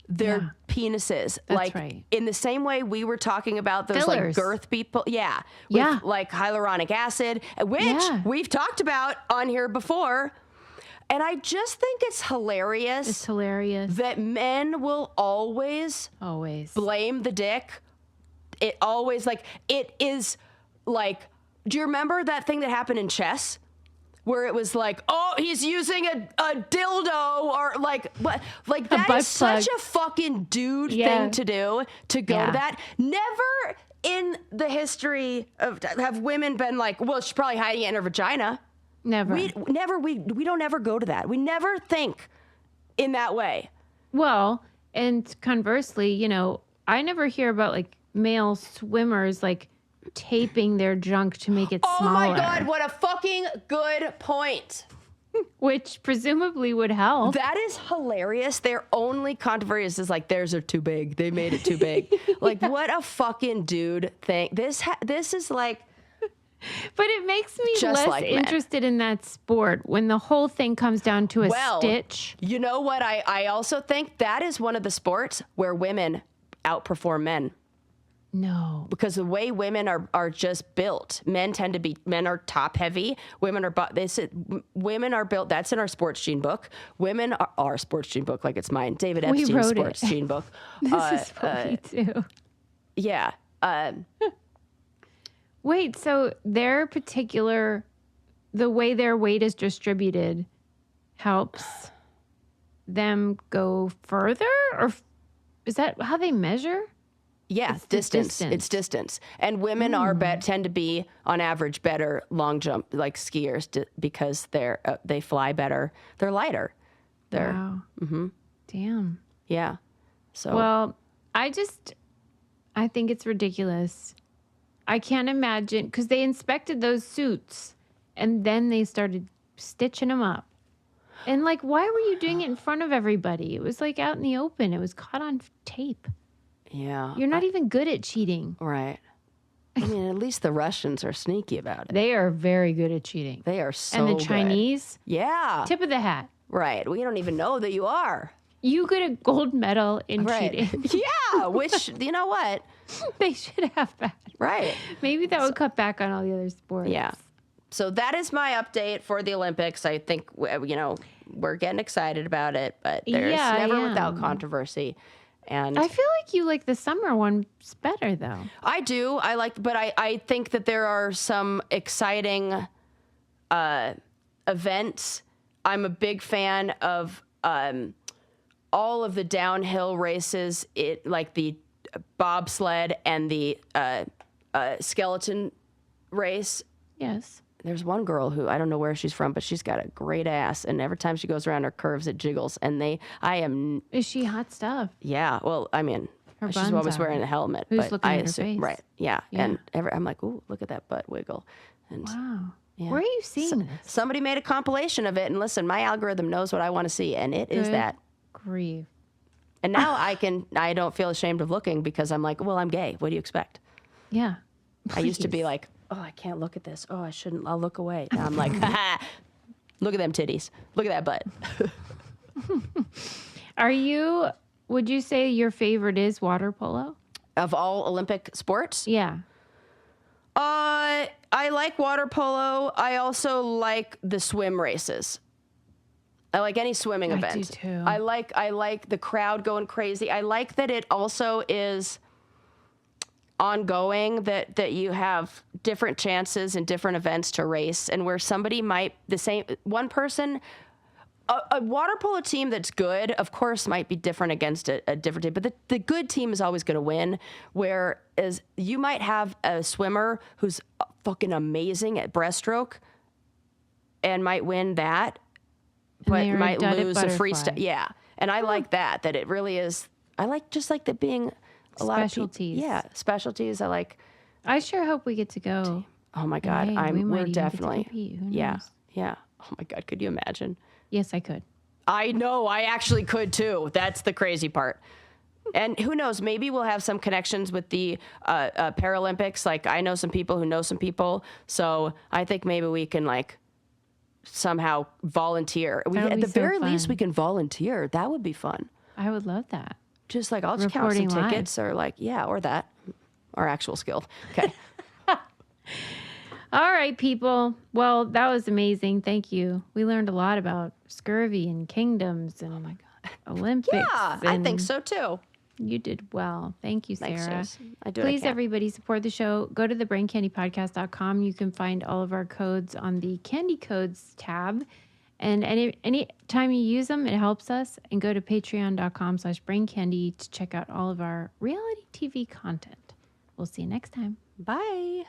[SPEAKER 1] their penises.
[SPEAKER 2] That's
[SPEAKER 1] like
[SPEAKER 2] right.
[SPEAKER 1] In the same way we were talking about those
[SPEAKER 2] fillers.
[SPEAKER 1] Like girth people. With like hyaluronic acid, which we've talked about on here before. And I just think it's hilarious.
[SPEAKER 2] It's hilarious.
[SPEAKER 1] That men will always blame the dick. It always, like, it is like, do you remember that thing that happened in chess? Where it was like, oh, he's using a dildo, or like, what? Like, that is such a fucking dude thing to do, to go to that. Never in the history of, have women been like, well, she's probably hiding it in her vagina.
[SPEAKER 2] Never.
[SPEAKER 1] We don't ever go to that. We never think in that way.
[SPEAKER 2] Well, and conversely, you know, I never hear about like male swimmers like taping their junk to make it smaller.
[SPEAKER 1] Oh my God, what a fucking good point.
[SPEAKER 2] Which presumably would help.
[SPEAKER 1] That is hilarious. Their only controversy is like, theirs are too big. They made it too big. Like, what a fucking dude thing. This is like...
[SPEAKER 2] But it makes me less interested in that sport when the whole thing comes down to a stitch.
[SPEAKER 1] You know what? I also think that is one of the sports where women outperform men.
[SPEAKER 2] No.
[SPEAKER 1] Because the way women are just built. Men are top heavy. Women are built. That's in our sports gene book. Women are our sports gene book, like it's mine. David Epstein's sports gene book.
[SPEAKER 2] This is for me too.
[SPEAKER 1] Yeah.
[SPEAKER 2] Wait, so the way their weight is distributed helps them go further? Or is that how they measure?
[SPEAKER 1] Yeah, distance. It's distance. And women tend to be, on average, better long jump, like skiers, because they fly better. They're lighter.
[SPEAKER 2] Wow. Mm-hmm. Damn.
[SPEAKER 1] Yeah. So.
[SPEAKER 2] Well, I think it's ridiculous. I can't imagine, because they inspected those suits and then they started stitching them up. And like, why were you doing it in front of everybody? It was like out in the open. It was caught on tape.
[SPEAKER 1] Yeah.
[SPEAKER 2] You're not even good at cheating.
[SPEAKER 1] Right. I mean, at least the Russians are sneaky about it.
[SPEAKER 2] They are very good at cheating.
[SPEAKER 1] They are so
[SPEAKER 2] good. And the Chinese?
[SPEAKER 1] Yeah.
[SPEAKER 2] Tip of the hat.
[SPEAKER 1] Right. We don't even know that you are.
[SPEAKER 2] You get a gold medal in cheating.
[SPEAKER 1] Yeah, which, you know what?
[SPEAKER 2] They should have that.
[SPEAKER 1] Right.
[SPEAKER 2] Maybe that would cut back on all the other sports.
[SPEAKER 1] Yeah. So that is my update for the Olympics. I think, you know, we're getting excited about it, but there's never without controversy. And
[SPEAKER 2] I feel like you like the summer ones better, though.
[SPEAKER 1] I do. But I think that there are some exciting events. I'm a big fan of all of the downhill races, like the bobsled and the skeleton race.
[SPEAKER 2] Yes.
[SPEAKER 1] There's one girl who, I don't know where she's from, but she's got a great ass, and every time she goes around her curves, it jiggles. And
[SPEAKER 2] Is she hot stuff?
[SPEAKER 1] Yeah. Well, I mean, she's always wearing a helmet.
[SPEAKER 2] Who's
[SPEAKER 1] but
[SPEAKER 2] looking
[SPEAKER 1] I
[SPEAKER 2] at her
[SPEAKER 1] assume,
[SPEAKER 2] face?
[SPEAKER 1] right? Yeah. And I'm like, ooh, look at that butt wiggle. And
[SPEAKER 2] wow.
[SPEAKER 1] Yeah.
[SPEAKER 2] Where are you seeing this?
[SPEAKER 1] Somebody made a compilation of it, and listen, my algorithm knows what I want to see, and it is that.
[SPEAKER 2] Grief.
[SPEAKER 1] And now I don't feel ashamed of looking, because I'm like, well, I'm gay. What do you expect?
[SPEAKER 2] Yeah.
[SPEAKER 1] I used to be like, oh, I can't look at this. Oh, I shouldn't. I'll look away. Now I'm like, ha, Look at them titties. Look at that butt.
[SPEAKER 2] Would you say your favorite is water polo?
[SPEAKER 1] Of all Olympic sports?
[SPEAKER 2] Yeah.
[SPEAKER 1] I like water polo. I also like the swim races. I like any swimming event.
[SPEAKER 2] I do too.
[SPEAKER 1] I like the crowd going crazy. I like that it also is ongoing, that you have different chances and different events to race, and where somebody might, one person, a water polo team that's good, of course, might be different against a different team, but the good team is always going to win, whereas you might have a swimmer who's fucking amazing at breaststroke and might win that, but might lose a freestyle. Yeah. And I like that it really is. I like that being a lot of
[SPEAKER 2] specialties.
[SPEAKER 1] Yeah. Specialties.
[SPEAKER 2] I sure hope we get to go.
[SPEAKER 1] Oh my God. We're definitely.
[SPEAKER 2] Who knows?
[SPEAKER 1] Yeah. Yeah. Oh my God. Could you imagine?
[SPEAKER 2] Yes, I could.
[SPEAKER 1] I know. I actually could too. That's the crazy part. And who knows? Maybe we'll have some connections with the Paralympics. Like, I know some people who know some people. So I think maybe we can somehow volunteer. At the very least, we can volunteer. That would be fun.
[SPEAKER 2] I would love that.
[SPEAKER 1] Just I'll just count some tickets or or that, or actual skill. Okay.
[SPEAKER 2] All right, people. Well, that was amazing. Thank you. We learned a lot about scurvy and kingdoms and Olympics.
[SPEAKER 1] Yeah, I think so too.
[SPEAKER 2] You did well. Thank you, Sarah.
[SPEAKER 1] Thanks, I do.
[SPEAKER 2] Please, everybody, support the show. Go to thebraincandypodcast.com. You can find all of our codes on the Candy Codes tab. And any time you use them, it helps us. And go to patreon.com/braincandy to check out all of our reality TV content. We'll see you next time.
[SPEAKER 1] Bye.